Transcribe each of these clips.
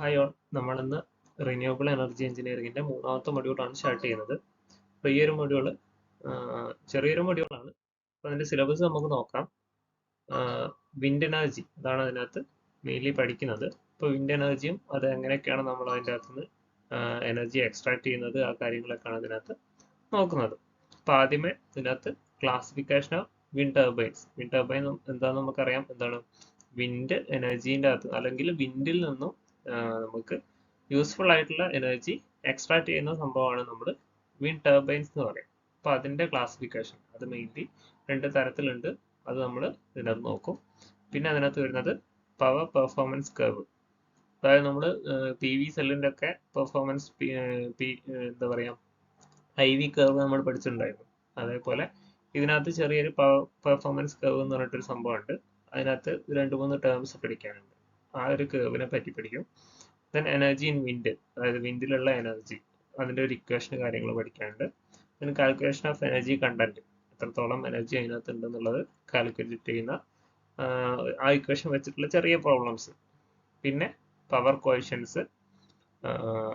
Hi all, നമ്മളിന്ന് renewable energy എഞ്ചിനീയറിംഗിന്റെ മൂന്നാമത്തെ മൊഡ്യൂളാണ് സ്റ്റാർട്ട് ചെയ്യുന്നത്. അപ്പോൾ ഈ ഒരു മൊഡ്യൂള് ചെറിയൊരു മൊഡ്യൂളാണ്. അപ്പോൾ അതിന്റെ സിലബസ് നമുക്ക് നോക്കാം. വിൻഡ് എനർജി അതാണ് അതിനകത്ത് മെയിൻലി പഠിക്കുന്നത്. ഇപ്പോൾ വിൻഡ് എനർജിയും അത് എങ്ങനെയൊക്കെയാണ് നമ്മൾ അതിൻ്റെ അകത്തുനിന്ന് എനർജി എക്സ്ട്രാക്ട് ചെയ്യുന്നത്, ആ കാര്യങ്ങളൊക്കെയാണ് അതിനകത്ത് നോക്കുന്നത്. അപ്പോൾ ആദ്യമേ ഇതിനകത്ത് classification of wind turbines. Wind turbine എന്താണെന്ന് നമുക്കറിയാം. എന്താണ് വിൻഡ് എനർജീൻ്റെ അകത്ത് അല്ലെങ്കിൽ വിൻഡിൽ നിന്നും നമുക്ക് യൂസ്ഫുൾ ആയിട്ടുള്ള എനർജി എക്സ്ട്രാക്ട് ചെയ്യുന്ന സംഭവമാണ് നമ്മൾ വിൻഡ് ടർബൈൻസ് എന്ന് പറയും. അപ്പോൾ അതിൻ്റെ ക്ലാസിഫിക്കേഷൻ അത് മെയിൻലി രണ്ട് തരത്തിലുണ്ട്. അത് നമ്മൾ ഇതിനകത്ത് നോക്കും. പിന്നെ അതിനകത്ത് വരുന്നത് പവർ പെർഫോമൻസ് കർവ്. അതായത് നമ്മൾ പി വി സെല്ലിൻ്റെ ഒക്കെ പെർഫോമൻസ് എന്താ പറയുക IV കർവ് നമ്മൾ പഠിച്ചിട്ടുണ്ടായിരുന്നു. അതേപോലെ ഇതിനകത്ത് ചെറിയൊരു പെർഫോമൻസ് കർവ് എന്ന് പറഞ്ഞിട്ടൊരു സംഭവമുണ്ട്. അതിനകത്ത് 2-3 ടേംസ് പഠിക്കാനുണ്ട്. ആ ഒരു കർവിനെ പറ്റി പഠിക്കും. ദെൻ എനർജി ഇൻ വിൻഡ്, അതായത് വിൻഡിലുള്ള എനർജി, അതിൻ്റെ ഒരു ഇക്വേഷൻ കാര്യങ്ങൾ പഠിക്കാനുണ്ട്. Then calculation of energy content, എത്രത്തോളം എനർജി അതിനകത്ത് ഉണ്ടെന്നുള്ളത് കാൽക്കുലേറ്റ് ചെയ്യുന്ന ആ ഇക്വേഷൻ വെച്ചിട്ടുള്ള ചെറിയ പ്രോബ്ലംസ്. പിന്നെ പവർ കോഎഫിഷ്യൻസ്,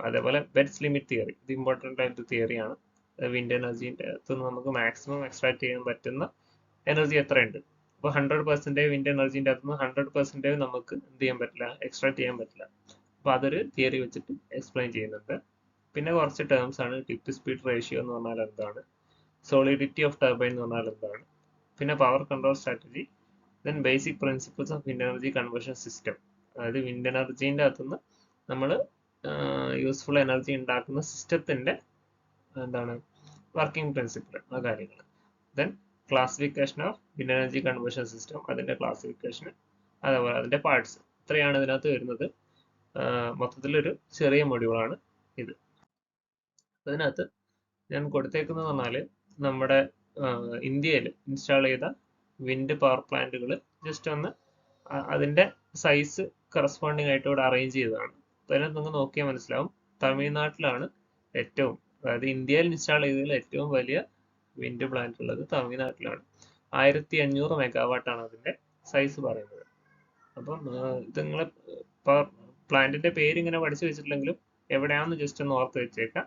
അതേപോലെ ബെറ്റ്സ് ലിമിറ്റ് തിയറി. ഇത് ഇമ്പോർട്ടൻ്റ് ആയിട്ട് തിയറിയാണ്. വിൻഡ് എനർജീൻ്റെ അകത്ത് നമുക്ക് മാക്സിമം എക്സ്ട്രാക്ട് ചെയ്യാൻ പറ്റുന്ന എനർജി എത്രയുണ്ട്. അപ്പോൾ 100% വിൻഡ് എനർജീൻ്റെ അകത്തുനിന്ന് 100% നമുക്ക് എന്ത് ചെയ്യാൻ പറ്റില്ല, എക്സ്ട്രാക്ട് ചെയ്യാൻ പറ്റില്ല. അപ്പോൾ അതൊരു തിയറി വെച്ചിട്ട് എക്സ്പ്ലെയിൻ ചെയ്യുന്നുണ്ട്. പിന്നെ കുറച്ച് ടേംസ് ആണ്. ടിപ്പ് സ്പീഡ് റേഷ്യോ എന്ന് പറഞ്ഞാൽ എന്താണ്, സോളിഡിറ്റി ഓഫ് ടർബൈൻ എന്ന് പറഞ്ഞാൽ എന്താണ്, പിന്നെ power control strategy, then basic principles of wind energy conversion system. അതായത് വിൻഡ് എനർജീൻ്റെ അകത്തുനിന്ന് നമ്മൾ യൂസ്ഫുൾ എനർജി ഉണ്ടാക്കുന്ന സിസ്റ്റത്തിൻ്റെ എന്താണ് വർക്കിംഗ് പ്രിൻസിപ്പിൾ, ആ കാര്യങ്ങൾ. Then classification of wind energy conversion system, അതിൻ്റെ ക്ലാസിഫിക്കേഷൻ, അതേപോലെ അതിൻ്റെ പാർട്സ്. ഇത്രയാണ് ഇതിനകത്ത് വരുന്നത്. മൊത്തത്തിലൊരു ചെറിയ മൊഡ്യൂളാണ് ഇത്. അതിനകത്ത് ഞാൻ കൊടുത്തേക്കുന്നത് പറഞ്ഞാൽ നമ്മുടെ ഇന്ത്യയിൽ ഇൻസ്റ്റാൾ ചെയ്ത വിൻഡ് പവർ പ്ലാന്റുകൾ ജസ്റ്റ് ഒന്ന് അതിൻ്റെ സൈസ് കറസ്പോണ്ടിങ് ആയിട്ട് ഇവിടെ അറേഞ്ച് ചെയ്തതാണ്. അപ്പോൾ അതിനകത്ത് നിങ്ങൾക്ക് നോക്കിയാൽ മനസ്സിലാവും, തമിഴ്നാട്ടിലാണ് ഏറ്റവും, അതായത് ഇന്ത്യയിൽ ഇൻസ്റ്റാൾ ചെയ്തതിൽ ഏറ്റവും വലിയ വിൻഡ് പ്ലാന്റ് ഉള്ളത് തമിഴ്നാട്ടിലാണ്. 1500 മെഗാവാട്ടാണ് അതിൻ്റെ സൈസ് പറയുന്നത്. അപ്പം ഇത് നിങ്ങൾ പ്ലാന്റിന്റെ പേര് ഇങ്ങനെ പഠിച്ചു വെച്ചിട്ടില്ലെങ്കിലും എവിടെയാണെന്ന് ജസ്റ്റ് ഒന്ന് ഓർത്ത് വെച്ചേക്കാം.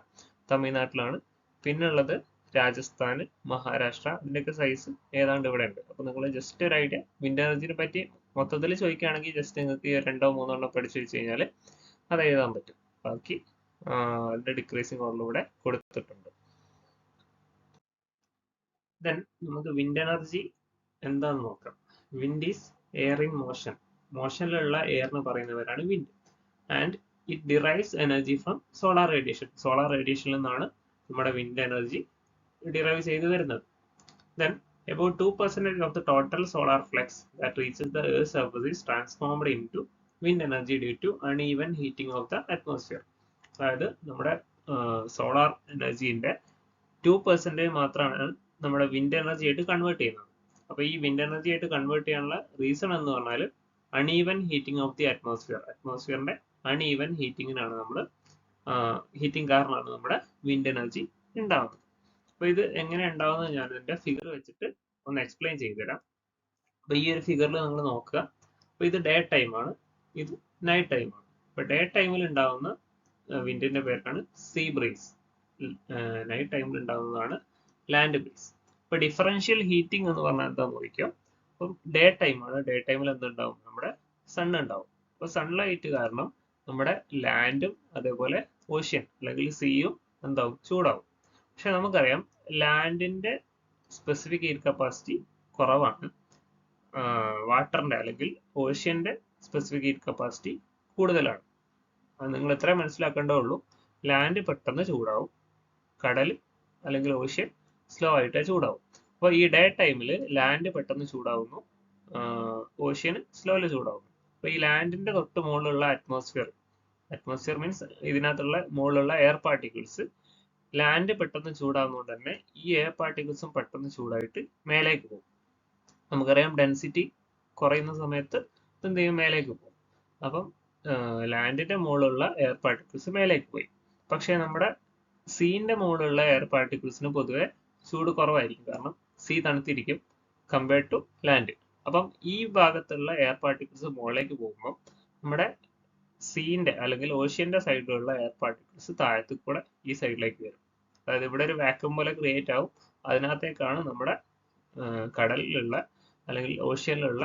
തമിഴ്നാട്ടിലാണ്. പിന്നെ ഉള്ളത് രാജസ്ഥാൻ, മഹാരാഷ്ട്ര, അതിൻ്റെയൊക്കെ സൈസ് ഏതാണ്ട് ഇവിടെ ഉണ്ട്. അപ്പോൾ നിങ്ങൾ ജസ്റ്റ് ഒരു ഐഡിയ വിൻഡ് എനർജിനെ പറ്റി മൊത്തത്തിൽ ചോദിക്കുകയാണെങ്കിൽ ജസ്റ്റ് നിങ്ങൾക്ക് 2-3 എണ്ണം പഠിച്ചു വെച്ച് കഴിഞ്ഞാൽ അത് എഴുതാൻ പറ്റും. ബാക്കി അതിൻ്റെ ഡിക്രീസിങ് ഓർഡറിലൂടെ കൊടുത്തിട്ടുണ്ട്. ദെൻ നമുക്ക് വിൻഡ് എനർജി എന്താണെന്ന് നോക്കാം. Wind is air in motion. മോഷനിലുള്ള എയറിന് പറയുന്നവരാണ് wind. And it derives energy from solar radiation. Solar റേഡിയേഷനിൽ നിന്നാണ് നമ്മുടെ വിൻഡ് എനർജി ഡിറൈവ് ചെയ്ത് വരുന്നത്. Then about 2% of the total solar flux that reaches the Earth's surface is transformed into wind energy due to uneven heating of the atmosphere. അതായത് നമ്മുടെ solar എനർജീൻ്റെ 2% മാത്രമാണ് നമ്മുടെ wind energy ആയിട്ട് കൺവേർട്ട് ചെയ്യുന്നത്. അപ്പോൾ ഈ വിൻഡ് എനർജി ആയിട്ട് കൺവേർട്ട് ചെയ്യാനുള്ള റീസൺ എന്ന് പറഞ്ഞാൽ uneven heating of the atmosphere. അറ്റ്മോസ്ഫിയറിന്റെ അൺഈവൻ ഹീറ്റിങ്ങിനാണ് നമ്മൾ ഹീറ്റിംഗ് കാരണമാണ് നമ്മുടെ വിൻഡ് എനർജി ഉണ്ടാകുന്നത്. അപ്പോൾ ഇത് എങ്ങനെ ഉണ്ടാകുന്നത് ഞാൻ ഇതിന്റെ ഫിഗർ വെച്ചിട്ട് ഒന്ന് എക്സ്പ്ലെയിൻ ചെയ്തുതരാം. അപ്പോൾ ഈ ഒരു ഫിഗറിൽ നിങ്ങൾ നോക്കുക. അപ്പോൾ ഇത് ഡേ ടൈമാണ്, ഇത് നൈറ്റ് ടൈമാണ്. അപ്പോൾ ഡേ ടൈമിൽ ഉണ്ടാകുന്ന വിൻഡിന്റെ പേരാണ് സീ ബ്രീസ്. നൈറ്റ് ടൈമിൽ ഉണ്ടാകുന്നതാണ് ലാൻഡ് ബ്രീസ്. ഇപ്പോൾ ഡിഫറൻഷ്യൽ ഹീറ്റിംഗ് എന്ന് പറഞ്ഞാൽ എന്താണെന്ന് നോക്കിയോ. അപ്പം ഡേ ടൈമാണ്. ഡേ ടൈമിൽ എന്തുണ്ടാവും, നമ്മുടെ സൺ ഉണ്ടാവും. അപ്പോൾ സൺലൈറ്റ് കാരണം നമ്മുടെ ലാൻഡും അതേപോലെ ഓഷ്യൻ അല്ലെങ്കിൽ സീയും എന്താവും, ചൂടാവും. പക്ഷെ നമുക്കറിയാം ലാൻഡിന്റെ സ്പെസിഫിക് ഹീറ്റ് കപ്പാസിറ്റി കുറവാണ്, വാട്ടറിന്റെ അല്ലെങ്കിൽ ഓഷ്യന്റെ സ്പെസിഫിക് ഹീറ്റ് കപ്പാസിറ്റി കൂടുതലാണ്. അത് നിങ്ങൾ എത്ര മനസ്സിലാക്കേണ്ടതുള്ളൂ. ലാൻഡ് പെട്ടെന്ന് ചൂടാവും, കടൽ അല്ലെങ്കിൽ ഓഷ്യൻ സ്ലോ ആയിട്ട് ചൂടാവും. അപ്പോൾ ഈ ഡേ ടൈമിൽ ലാൻഡ് പെട്ടെന്ന് ചൂടാവുന്നു, ഓഷ്യന് സ്ലോയിൽ ചൂടാവുന്നു. അപ്പോൾ ഈ ലാൻഡിന്റെ തൊട്ട് മുകളിലുള്ള അറ്റ്മോസ്ഫിയർ മീൻസ് ഇതിനകത്തുള്ള മുകളിലുള്ള എയർ പാർട്ടിക്കിൾസ് ലാൻഡ് പെട്ടെന്ന് ചൂടാവുന്നതുകൊണ്ട് തന്നെ ഈ എയർ പാർട്ടിക്കിൾസും പെട്ടെന്ന് ചൂടായിട്ട് മേലേക്ക് പോകും. നമുക്കറിയാം ഡെൻസിറ്റി കുറയുന്ന സമയത്ത് എന്ത് ചെയ്യും, മേലേക്ക് പോകും. അപ്പം ലാൻഡിന്റെ മുകളിലുള്ള എയർ പാർട്ടിക്കിൾസ് മേലേക്ക് പോയി. പക്ഷേ നമ്മുടെ സീന്റെ മുകളിലുള്ള എയർ പാർട്ടിക്കിൾസിന് പൊതുവെ ചൂട് കുറവായിരിക്കും, കാരണം സീ തണുത്തിരിക്കും കമ്പയർഡ് ടു ലാൻഡ്. അപ്പം ഈ ഭാഗത്തുള്ള എയർ പാർട്ടിക്കിൾസ് മുകളിലേക്ക് പോകുമ്പോൾ നമ്മുടെ സീന്റെ അല്ലെങ്കിൽ ഓഷ്യന്റെ സൈഡിലുള്ള എയർ പാർട്ടിക്കിൾസ് താഴത്ത് കൂടെ ഈ സൈഡിലേക്ക് വരും. അതായത് ഇവിടെ ഒരു വാക്യൂം പോലെ ക്രിയേറ്റ് ആവും. അതിനകത്തേക്കാണ് നമ്മുടെ കടലിലുള്ള അല്ലെങ്കിൽ ഓഷ്യനിലുള്ള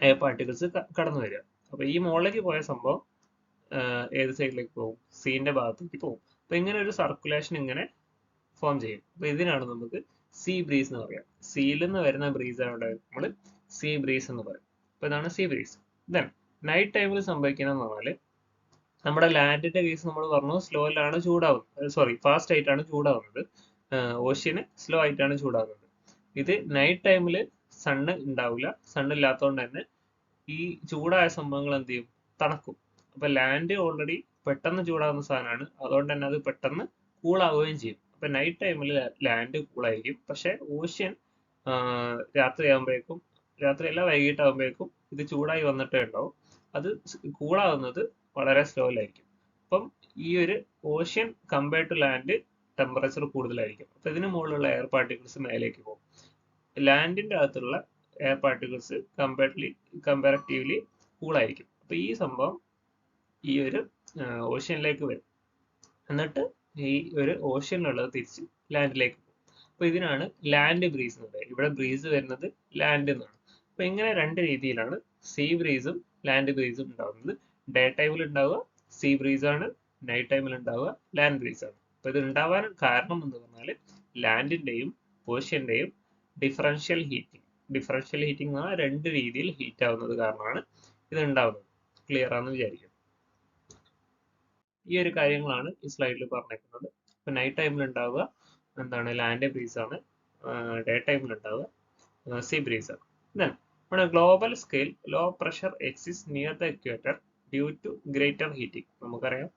എയർ പാർട്ടിക്കിൾസ് കടന്നു വരിക. അപ്പൊ ഈ മുകളിലേക്ക് പോയ സംഭവം ഏത് സൈഡിലേക്ക് പോകും? സീന്റെ ഭാഗത്തേക്ക് പോകും. അപ്പൊ ഇങ്ങനെ ഒരു സർക്കുലേഷൻ ഇങ്ങനെ ഫോം ചെയ്യും. അപ്പൊ ഇതിനാണ് നമുക്ക് സീ ബ്രീസ് എന്ന് പറയാം. സീയിൽ നിന്ന് വരുന്ന ബ്രീസ് ആണ് നമ്മൾ സീ ബ്രീസ് എന്ന് പറയും. അപ്പൊ ഇതാണ് സീ ബ്രീസ്. ദെൻ നൈറ്റ് ടൈമിൽ സംഭവിക്കുന്നതെന്ന് പറഞ്ഞാൽ നമ്മുടെ ലാൻഡിന്റെ കേസ് നമ്മൾ പറഞ്ഞു സ്ലോയിലാണ് ചൂടാവുന്നത്, സോറി ഫാസ്റ്റ് ആയിട്ടാണ് ചൂടാവുന്നത്. ഓഷ്യന് സ്ലോ ആയിട്ടാണ് ചൂടാവുന്നത്. ഇത് നൈറ്റ് ടൈമിൽ സണ്ണ് ഉണ്ടാവില്ല. സണ്ണ് ഇല്ലാത്തതുകൊണ്ട് തന്നെ ഈ ചൂടായ സംഭവങ്ങൾ എന്ത് ചെയ്യും? തണുക്കും. അപ്പൊ ലാൻഡ് ഓൾറെഡി പെട്ടെന്ന് ചൂടാകുന്ന സാധനമാണ്. അതുകൊണ്ട് തന്നെ അത് പെട്ടെന്ന് കൂളാവുകയും ചെയ്യും. അപ്പൊ നൈറ്റ് ടൈമിൽ ലാൻഡ് കൂളായിരിക്കും. പക്ഷെ ഓഷ്യൻ രാത്രിയാകുമ്പോഴേക്കും, രാത്രിയല്ല വൈകിട്ടാകുമ്പോഴേക്കും ഇത് ചൂടായി വന്നിട്ടേ ഉണ്ടാവും. അത് കൂളാവുന്നത് വളരെ സ്ലോയിലായിരിക്കും. അപ്പം ഈ ഒരു ocean compare to land temperature കൂടുതലായിരിക്കും. അപ്പൊ ഇതിന് മുകളിലുള്ള എയർ പാർട്ടിക്കിൾസ് മേലേക്ക് പോകും. ലാൻഡിന്റെ അകത്തുള്ള എയർ പാർട്ടിക്കിൾസ് കമ്പാരിറ്റീവ്ലി കൂളായിരിക്കും. അപ്പൊ ഈ സംഭവം ഈ ഒരു ഓഷ്യനിലേക്ക് വരും. എന്നിട്ട് ഈ ഒരു ഓഷ്യനിലുള്ളത് തിരിച്ച് ലാൻഡിലേക്ക് പോകും. അപ്പൊ ഇതിനാണ് ലാൻഡ് ബ്രീസ് എന്ന് പറയുന്നത്. ഇവിടെ ബ്രീസ് വരുന്നത് ലാൻഡ് എന്നാണ്. അപ്പൊ ഇങ്ങനെ രണ്ട് രീതിയിലാണ് സീ ബ്രീസും ലാൻഡ് ബ്രീസും ഉണ്ടാവുന്നത്. ഡേ ടൈമിൽ ഉണ്ടാവുക സീ ബ്രീസ് ആണ്, നൈറ്റ് ടൈമിൽ ഉണ്ടാവുക ലാൻഡ് ബ്രീസ് ആണ്. അപ്പൊ ഇത് ഉണ്ടാവാൻ കാരണം എന്ന് പറഞ്ഞാൽ ലാൻഡിന്റെയും ഓഷ്യന്റെയും ഡിഫറൻഷ്യൽ ഹീറ്റിംഗ്. ഡിഫറൻഷ്യൽ ഹീറ്റിംഗ് എന്ന് പറഞ്ഞാൽ രണ്ട് രീതിയിൽ ഹീറ്റ് ആവുന്നത് കാരണമാണ് ഇത് ഉണ്ടാവുന്നത്. ക്ലിയർ ആണെന്ന് വിചാരിക്കും. ഈ ഒരു കാര്യങ്ങളാണ് ഈ സ്ലൈഡിൽ പറഞ്ഞിരിക്കുന്നത്. ഇപ്പൊ നൈറ്റ് ടൈമിൽ ഉണ്ടാവുക എന്താണ്? ലാൻഡ് ബ്രീസ് ആണ്. ഡേ ടൈമിൽ ഉണ്ടാവുക സീ ബ്രീസ് ആണ്. Then on a global scale, low pressure exists near the equator due to greater heating. നമുക്കറിയാം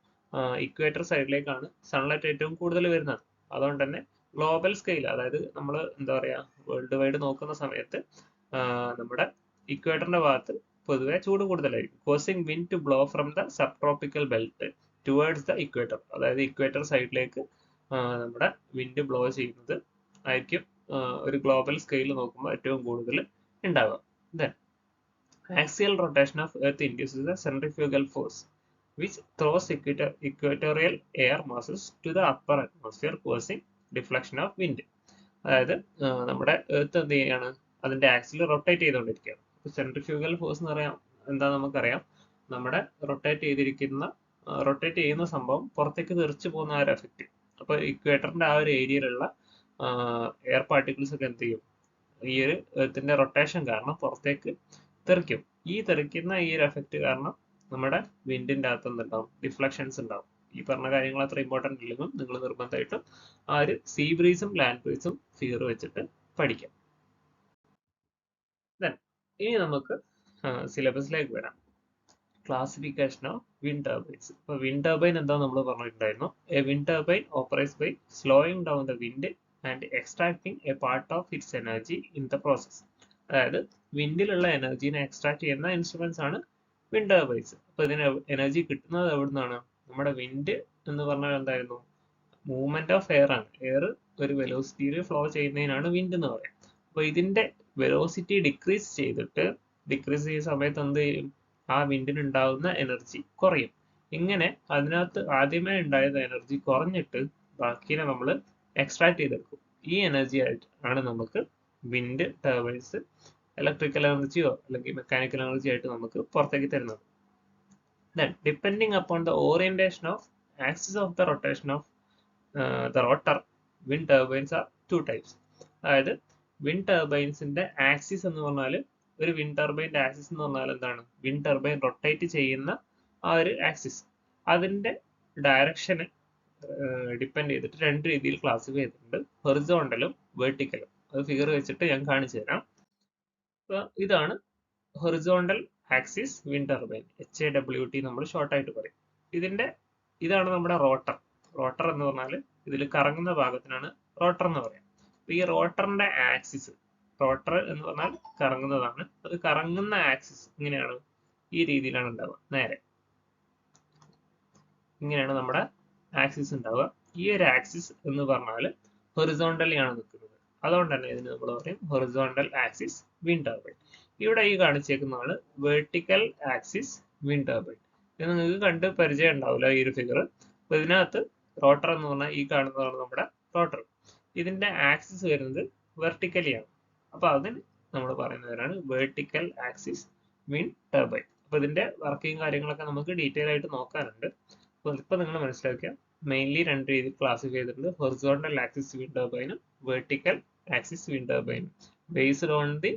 ഇക്വേറ്റർ സൈഡിലേക്കാണ് സൺലൈറ്റ് ഏറ്റവും കൂടുതൽ വരുന്നത്. അതുകൊണ്ട് തന്നെ ഗ്ലോബൽ സ്കെയിൽ, അതായത് നമ്മൾ എന്താ പറയാ വേൾഡ് വൈഡ് നോക്കുന്ന സമയത്ത് നമ്മുടെ ഇക്വേറ്ററിന്റെ ഭാഗത്ത് പൊതുവെ ചൂട് കൂടുതലായിരിക്കും. Causing wind to blow from the subtropical belt towards the equator. അതായത് ഇക്വേറ്റർ സൈഡിലേക്ക് നമ്മുടെ വിൻഡ് ബ്ലോ ചെയ്യുന്നത് ആയിരിക്കും ഒരു ഗ്ലോബൽ സ്കെയിൽ നോക്കുമ്പോൾ ഏറ്റവും കൂടുതൽ ഉണ്ടാവുക. Then axial rotation of Earth induces a centrifugal force which throws equatorial air masses to the upper atmosphere, causing deflection of wind. അതായത് നമ്മുടെ എർത്ത് എന്ത് ചെയ്യാണ്? അതിന്റെ ആക്സിൽ റൊട്ടേറ്റ് ചെയ്തുകൊണ്ടിരിക്കുകയാണ്. സെൻട്രിഫ്യൂഗൽ ഫോഴ്സ് എന്ന് പറയാം എന്താ നമുക്കറിയാം. നമ്മുടെ റൊട്ടേറ്റ് ചെയ്യുന്ന സംഭവം പുറത്തേക്ക് തെറിച്ചു പോകുന്ന ആ ഒരു എഫക്റ്റ്. അപ്പൊ ഇക്വേറ്ററിന്റെ ആ ഒരു ഏരിയയിലുള്ള എയർ പാർട്ടിക്കിൾസ് ഒക്കെ എന്ത് ചെയ്യും? ഈ ഒരു എർത്തിന്റെ റൊട്ടേഷൻ കാരണം പുറത്തേക്ക് തെറിക്കും. ഈ തെറിക്കുന്ന ഈ ഒരു എഫക്റ്റ് കാരണം നമ്മുടെ വിൻഡിന്റെ അകത്ത് എന്തുണ്ടാവും? ഡിഫ്ലക്ഷൻസ് ഉണ്ടാവും. ഈ പറഞ്ഞ കാര്യങ്ങൾ അത്ര ഇമ്പോർട്ടൻ്റ് ഇല്ലെങ്കിലും നിങ്ങൾ നിർബന്ധമായിട്ടും ആ ഒരു സീ ബ്രീസും ലാൻഡ് ബ്രീസും ഫിഗർ വെച്ചിട്ട് പഠിക്കാം. ഇനി നമുക്ക് സിലബസിലേക്ക് വരാം. Classification of wind turbines. ഇപ്പൊ വിൻഡ് ടർബൈൻ എന്താ നമ്മൾ പറഞ്ഞിട്ടുണ്ടായിരുന്നു. A wind turbine operates by slowing down the wind and extracting a part of its energy in the process. അതായത് വിൻഡിലുള്ള എനർജീനെ എക്സ്ട്രാക്ട് ചെയ്യുന്ന ഇൻസ്ട്രുമെന്റ്സ് ആണ് വിൻഡ് ടർബൈൻസ്. അപ്പൊ ഇതിന് എനർജി കിട്ടുന്നത് എവിടുന്നാണ്? നമ്മുടെ വിൻഡ് എന്ന് പറഞ്ഞാൽ എന്തായിരുന്നു? മൂവ്മെന്റ് ഓഫ് എയർ ആണ്. എയർ ഒരു വെലോസിറ്റിയിൽ ഫ്ലോ ചെയ്യുന്നതിനാണ് വിൻഡ് എന്ന് പറയുന്നത്. അപ്പൊ ഇതിന്റെ വെലോസിറ്റി ഡിക്രീസ് ചെയ്യുന്ന സമയത്ത് എന്ത് ചെയ്യും? ആ വിൻഡിന് ഉണ്ടാകുന്ന എനർജി കുറയും. ഇങ്ങനെ അതിനകത്ത് ആദ്യമേ ഉണ്ടായത് എനർജി കുറഞ്ഞിട്ട് ബാക്കിനെ നമ്മൾ എക്സ്ട്രാക്ട് ചെയ്തെടുക്കും. ഈ എനർജി ആയിട്ട് ആണ് നമുക്ക് വിൻഡ് ടർബൈൻസ് ഇലക്ട്രിക്കൽ എനർജിയോ അല്ലെങ്കിൽ മെക്കാനിക്കൽ എനർജി ആയിട്ട് നമുക്ക് പുറത്തേക്ക് തരുന്നത്. Then, depending upon the orientation of axis of the rotation of the rotor, wind turbines are two types. അതായത് വിൻഡ് ടർബൈൻസിന്റെ ആക്സിസ് എന്ന് പറഞ്ഞാൽ, ഒരു വിൻഡ് ടർബൈൻ്റെ ആക്സിസ് എന്ന് പറഞ്ഞാൽ എന്താണ്? വിൻഡ് ടർബൈൻ റൊട്ടേറ്റ് ചെയ്യുന്ന ആ ഒരു ആക്സിസ്, അതിന്റെ ഡയറക്ഷന് ഡിപ്പെൻഡ് ചെയ്തിട്ട് രണ്ട് രീതിയിൽ ക്ലാസിഫൈ ചെയ്തിട്ടുണ്ട്. ഹൊറിസോണ്ടലും വെർട്ടിക്കലും. അത് ഫിഗർ വെച്ചിട്ട് ഞാൻ കാണിച്ചു തരാം. അപ്പൊ ഇതാണ് horizontal axis wind turbine, HAWT നമ്മൾ ഷോർട്ട് ആയിട്ട് പറയും. ഇതാണ് നമ്മുടെ റോട്ടർ. റോട്ടർ എന്ന് പറഞ്ഞാൽ ഇതിൽ കറങ്ങുന്ന ഭാഗത്തിനാണ് റോട്ടർ എന്ന് പറയാം. ഈ റോട്ടറിന്റെ ആക്സിസ്, റോട്ടർ എന്ന് പറഞ്ഞാൽ കറങ്ങുന്നതാണ്. അത് കറങ്ങുന്ന ആക്സിസ് ഇങ്ങനെയാണ്, ഈ രീതിയിലാണ് ഉണ്ടാവുക. നേരെ ഇങ്ങനെയാണ് നമ്മുടെ ആക്സിസ് ഉണ്ടാവുക. ഈ ഒരു ആക്സിസ് എന്ന് പറഞ്ഞാൽ ഹൊറിസോണ്ടലി ആണ് നിൽക്കുന്നത്. അതുകൊണ്ട് തന്നെ ഇതിന് നമ്മൾ പറയും ഹൊറിസോണ്ടൽ ആക്സിസ് വിൻഡ് ടർബൈൻ. ഇവിടെ ഈ കാണിച്ചേക്കുന്നതാണ് വെർട്ടിക്കൽ ആക്സിസ് വിൻഡ് ടർബൈൻ. ഇത് നിങ്ങൾക്ക് കണ്ട് പരിചയം ഉണ്ടാവില്ല ഈ ഒരു ഫിഗർ. അപ്പൊ ഇതിനകത്ത് റോട്ടർ എന്ന് പറഞ്ഞാൽ ഈ കാണുന്നതാണ് നമ്മുടെ റോട്ടർ. ഇതിന്റെ ആക്സിസ് വരുന്നത് വെർട്ടിക്കലി ആണ്. അപ്പൊ അതിന് നമ്മൾ പറയുന്നവരാണ് വെർട്ടിക്കൽ ആക്സിസ് വിൻഡ് ടർബൈൻ. അപ്പൊ ഇതിന്റെ വർക്കിംഗ് കാര്യങ്ങളൊക്കെ നമുക്ക് ഡീറ്റെയിൽ ആയിട്ട് നോക്കാനുണ്ട്. അപ്പൊ ഇപ്പൊ നിങ്ങൾ മനസ്സിലാക്കുക, മെയിൻലി രണ്ട് രീതിയിൽ ക്ലാസിഫൈ ചെയ്തിട്ടുണ്ട്: ഹൊറിസോണ്ടൽ ആക്സിസ് വിൻഡ് ടർബൈനും വെർട്ടിക്കൽ ആക്സിസ് വിൻഡ് ടർബൈനും based on the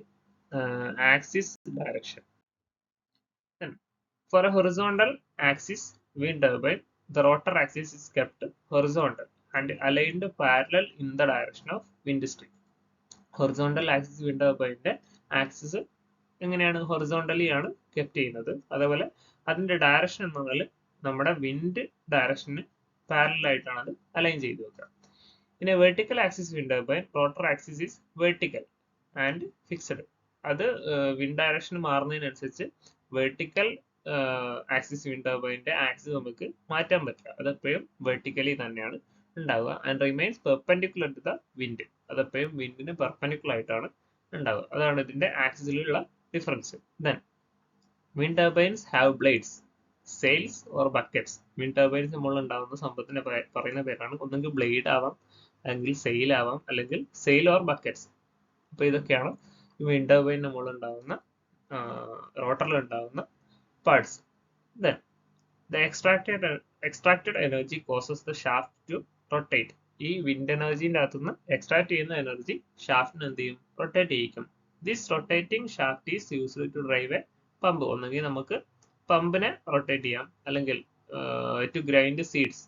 axis direction. Then, for a horizontal axis wind turbine, the rotor axis is kept horizontal and aligned parallel in the direction of wind stream. Horizontal axis wind turbine axis എങ്ങനെയാണ്? Horizontally ആണ് kept ചെയ്യുന്നത്. അതേപോലെ അതിന്റെ direction എന്ന് പറഞ്ഞാൽ നമ്മുടെ wind direction parallel ആയിട്ടാണ് അത് അലൈൻ ചെയ്ത് വെക്കുക. പിന്നെ vertical axis wind turbine, rotor axis is vertical and fixed. അത് വിൻഡ് ഡയറക്ഷൻ മാറുന്നതിനനുസരിച്ച് വെർട്ടിക്കൽ ആക്സിസ് വിൻഡ് ടർബൈൻ്റെ ആക്സിസ് നമുക്ക് മാറ്റാൻ പറ്റില്ല. അതെപ്പോഴും വെർട്ടിക്കലി തന്നെയാണ് ഉണ്ടാവുക. And remains perpendicular to the wind. അതെപ്പോഴും വിൻഡിന് പെർപെൻഡിക്കുലർ ആയിട്ടാണ് ഉണ്ടാവുക. അതാണ് ഇതിന്റെ ആക്സിസിലുള്ള difference. Then wind turbines have blades, sails or buckets. Wind turbines നമ്മൾ ഉണ്ടാകുന്ന സംഭവത്തിന് പറയുന്ന പേരാണ്. ഒന്നെങ്കിൽ ബ്ലേഡ് ആവാം, അല്ലെങ്കിൽ സെയിൽ ആവാം, അല്ലെങ്കിൽ സെയിൽ ഓർ ബക്കറ്റ്സ്. അപ്പൊ ഇതൊക്കെയാണ് വിൻഡ് ടർബൈൻ നമ്മൾ ഉണ്ടാകുന്ന റോട്ടറിൽ ഉണ്ടാകുന്ന parts. Then the extracted energy causes the shaft to rotate. ഈ വിൻഡ് എനർജിന്റെ അകത്തുനിന്ന് എക്സ്ട്രാക്ട് ചെയ്യുന്ന എനർജി ഷാഫ്റ്റിന് എന്ത് ചെയ്യും? റൊട്ടേറ്റ് ചെയ്യിക്കും. This rotating shaft is used to drive a pump. ഒന്നെങ്കിൽ നമുക്ക് പമ്പിനെ റൊട്ടേറ്റ് ചെയ്യാം, അല്ലെങ്കിൽ to grind seeds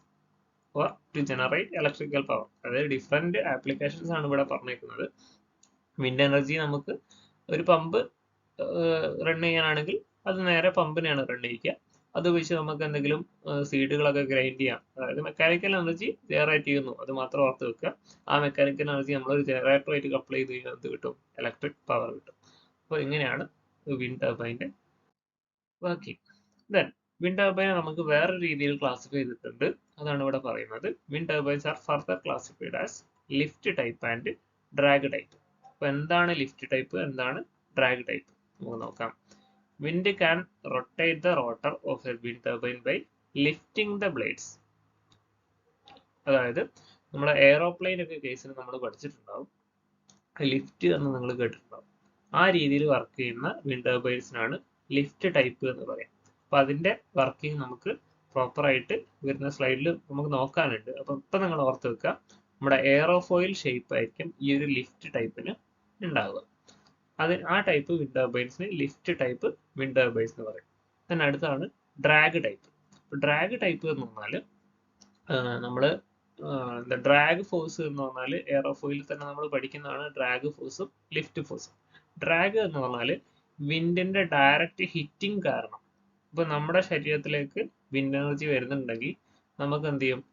or to generate electrical power. അതായത് ഡിഫറെന്റ് ആപ്ലിക്കേഷൻസ് ആണ് ഇവിടെ പറഞ്ഞേക്കുന്നത്. വിൻഡ് എനർജി നമുക്ക് ഒരു പമ്പ് റൺ ചെയ്യാനാണെങ്കിൽ അത് നേരെ പമ്പിനെയാണ് റൺ ചെയ്യിക്കുക. അത് വെച്ച് നമുക്ക് എന്തെങ്കിലും സീഡുകളൊക്കെ ഗ്രൈൻഡ് ചെയ്യാം. അതായത് മെക്കാനിക്കൽ എനർജി ജനറേറ്റ് ചെയ്യുന്നു, അത് മാത്രം ഓർത്ത് വെക്കുക. ആ മെക്കാനിക്കൽ എനർജി നമ്മളൊരു ജനറേറ്ററായിട്ട് അപ്ലൈ ചെയ്ത് കഴിഞ്ഞാൽ എന്ത് കിട്ടും? ഇലക്ട്രിക് പവർ കിട്ടും. അപ്പോൾ ഇങ്ങനെയാണ് വിൻഡ് ടർബൈൻ്റെ വർക്കിംഗ്. ദെൻ വിൻഡ് ടർബൈനെ നമുക്ക് വേറെ രീതിയിൽ ക്ലാസിഫൈ ചെയ്തിട്ടുണ്ട്. അതാണ് ഇവിടെ പറയുന്നത്. Wind turbines R further classified as lift type and drag type. അപ്പോൾ എന്താണ് ലിഫ്റ്റ് ടൈപ്പ്, എന്താണ് ഡ്രാഗ് ടൈപ്പ് നമുക്ക് നോക്കാം. Wind can rotate the rotor of a wind turbine by lifting the blades. അതായത് നമ്മുടെ എയറോപ്ലെയിൻ ഒക്കെ കേസിൽ നമ്മൾ പഠിച്ചിട്ടുണ്ടാവും, ലിഫ്റ്റ് എന്ന് നിങ്ങൾ കേട്ടിട്ടുണ്ടാവും. ആ രീതിയിൽ വർക്ക് ചെയ്യുന്ന വിൻഡ് ടർബൈൻസിനാണ് ലിഫ്റ്റ് ടൈപ്പ് എന്ന് പറയാം. അപ്പൊ അതിന്റെ വർക്കിംഗ് നമുക്ക് പ്രോപ്പർ ആയിട്ട് വരുന്ന സ്ലൈഡിൽ നമുക്ക് നോക്കാനുണ്ട്. അപ്പൊ ഇപ്പൊ നിങ്ങൾ ഓർത്ത് വെക്കുക, നമ്മുടെ എയറോഫോയിൽ ഷേപ്പ് ആയിരിക്കും ഈ ഒരു ലിഫ്റ്റ് ടൈപ്പിന് ഉണ്ടാവുക. ആ ടൈപ്പ് വിൻഡ് ടർബൈൻസിന് ലിഫ്റ്റ് ടൈപ്പ് വിൻഡ് ടർബൈൻസ് എന്ന് പറയും. then അടുത്താണ് ഡ്രാഗ് ടൈപ്പ്. ഡ്രാഗ് ടൈപ്പ് എന്ന് പറഞ്ഞാൽ നമ്മൾ ഡ്രാഗ് ഫോഴ്സ് എന്ന് പറഞ്ഞാൽ എയറോഫോയിൽ തന്നെ നമ്മൾ പഠിക്കുന്നതാണ് ഡ്രാഗ് ഫോഴ്സും ലിഫ്റ്റ് ഫോഴ്സും. ഡ്രാഗ് എന്ന് പറഞ്ഞാൽ വിൻഡിന്റെ ഡയറക്റ്റ് ഹിറ്റിംഗ് കാരണം. ഇപ്പൊ നമ്മുടെ ശരീരത്തിലേക്ക് വിൻഡ് എനർജി വരുന്നുണ്ടെങ്കിൽ നമുക്ക് എന്ത് ചെയ്യും?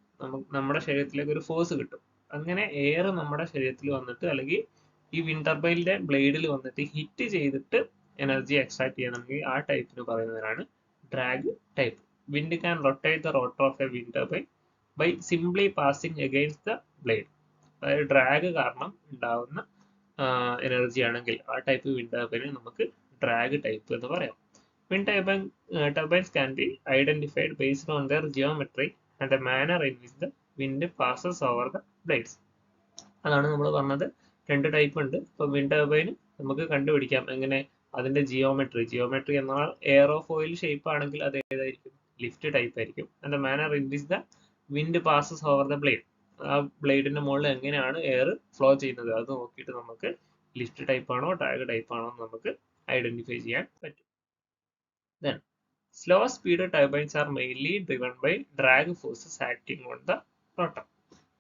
നമ്മുടെ ശരീരത്തിലേക്ക് ഒരു ഫോഴ്സ് കിട്ടും. അങ്ങനെ എയർ നമ്മുടെ ശരീരത്തിൽ വന്നിട്ട്, അല്ലെങ്കിൽ ഈ വിൻഡ് ടർബൈനിന്റെ ബ്ലേഡിൽ വന്നിട്ട് ഹിറ്റ് ചെയ്തിട്ട് എനർജി എക്സ്ട്രാക്ട് ചെയ്യണമെങ്കിൽ ആ ടൈപ്പിന് പറയുന്നവരാണ് drag type. Wind can rotate the rotor of a wind turbine by simply passing against the blade. അതായത് ഡ്രാഗ് കാരണം ഉണ്ടാവുന്ന എനർജി ആണെങ്കിൽ ആ ടൈപ്പ് വിൻഡ് ടർബൈനെ നമുക്ക് ഡ്രാഗ് ടൈപ്പ് എന്ന് പറയാം. Wind turbines can be identified based on their geometry and the manner in which the wind passes over the blades. അതാണ് നമ്മൾ പറഞ്ഞത്, രണ്ട് ടൈപ്പ് ഉണ്ട്. ഇപ്പൊ വിൻഡ് ടർബൈൻ നമുക്ക് കണ്ടുപിടിക്കാം എങ്ങനെ? അതിന്റെ ജിയോമെട്രി എന്നാൽ എയറോഫോയിൽ ഷേപ്പ് ആണെങ്കിൽ അത് ഏതായിരിക്കും? ലിഫ്റ്റ് ടൈപ്പ് ആയിരിക്കും. And the manner in which the wind passes over the blade, ആ ബ്ലേഡിന്റെ മുകളിൽ എങ്ങനെയാണ് എയർ ഫ്ലോ ചെയ്യുന്നത് അത് നോക്കിയിട്ട് നമുക്ക് ലിഫ്റ്റ് ടൈപ്പ് ആണോ ഡ്രാഗ് ടൈപ്പ് ആണോ എന്ന് നമുക്ക് ഐഡന്റിഫൈ ചെയ്യാൻ പറ്റും. Then slow speed turbines are mainly driven by drag forces acting on the rotor.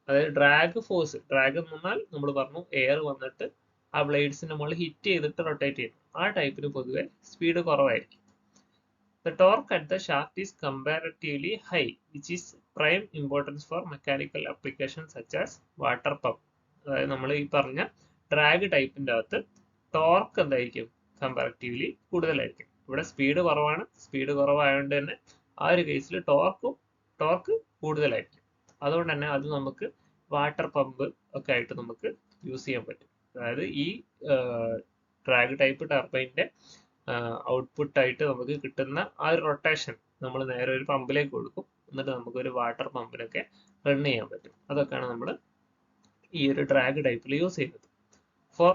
അതായത് ഡ്രാഗ് ഫോഴ്സ്, ഡ്രാഗ് എന്ന് പറഞ്ഞാൽ നമ്മൾ പറഞ്ഞു എയർ വന്നിട്ട് ആ ബ്ലേഡ്സിന്റെ മുകളിൽ ഹിറ്റ് ചെയ്തിട്ട് റൊട്ടേറ്റ് ചെയ്യും. ആ ടൈപ്പിന് പൊതുവെ സ്പീഡ് കുറവായിരിക്കും. The torque at the shaft is comparatively high, which is prime importance for mechanical applications such as water pump. അതായത് നമ്മൾ ഈ പറഞ്ഞ ഡ്രാഗ് ടൈപ്പിന്റെ അകത്ത് ടോർക്ക് എന്തായിരിക്കും? കമ്പാരിറ്റീവ്ലി കൂടുതലായിരിക്കും. ഇവിടെ സ്പീഡ് കുറവാണ്. സ്പീഡ് കുറവായതുകൊണ്ട് തന്നെ ആ ഒരു കേസിൽ ടോർക്ക് കൂടുതലായിരിക്കും. അതുകൊണ്ട് തന്നെ അത് നമുക്ക് വാട്ടർ പമ്പ് ഒക്കെ ആയിട്ട് നമുക്ക് യൂസ് ചെയ്യാൻ പറ്റും. അതായത് ഈ ഡ്രാഗ് ടൈപ്പ് ടർബൈൻ്റെ ഔട്ട്പുട്ട് ആയിട്ട് നമുക്ക് കിട്ടുന്ന ആ ഒരു റൊട്ടേഷൻ നമ്മൾ നേരെ ഒരു പമ്പിലേക്ക് കൊടുക്കും. എന്നിട്ട് നമുക്കൊരു വാട്ടർ പമ്പിനൊക്കെ റൺ ചെയ്യാൻ പറ്റും. അതൊക്കെയാണ് നമ്മൾ ഈ ഒരു ഡ്രാഗ് ടൈപ്പിൽ യൂസ് ചെയ്യുന്നത്. For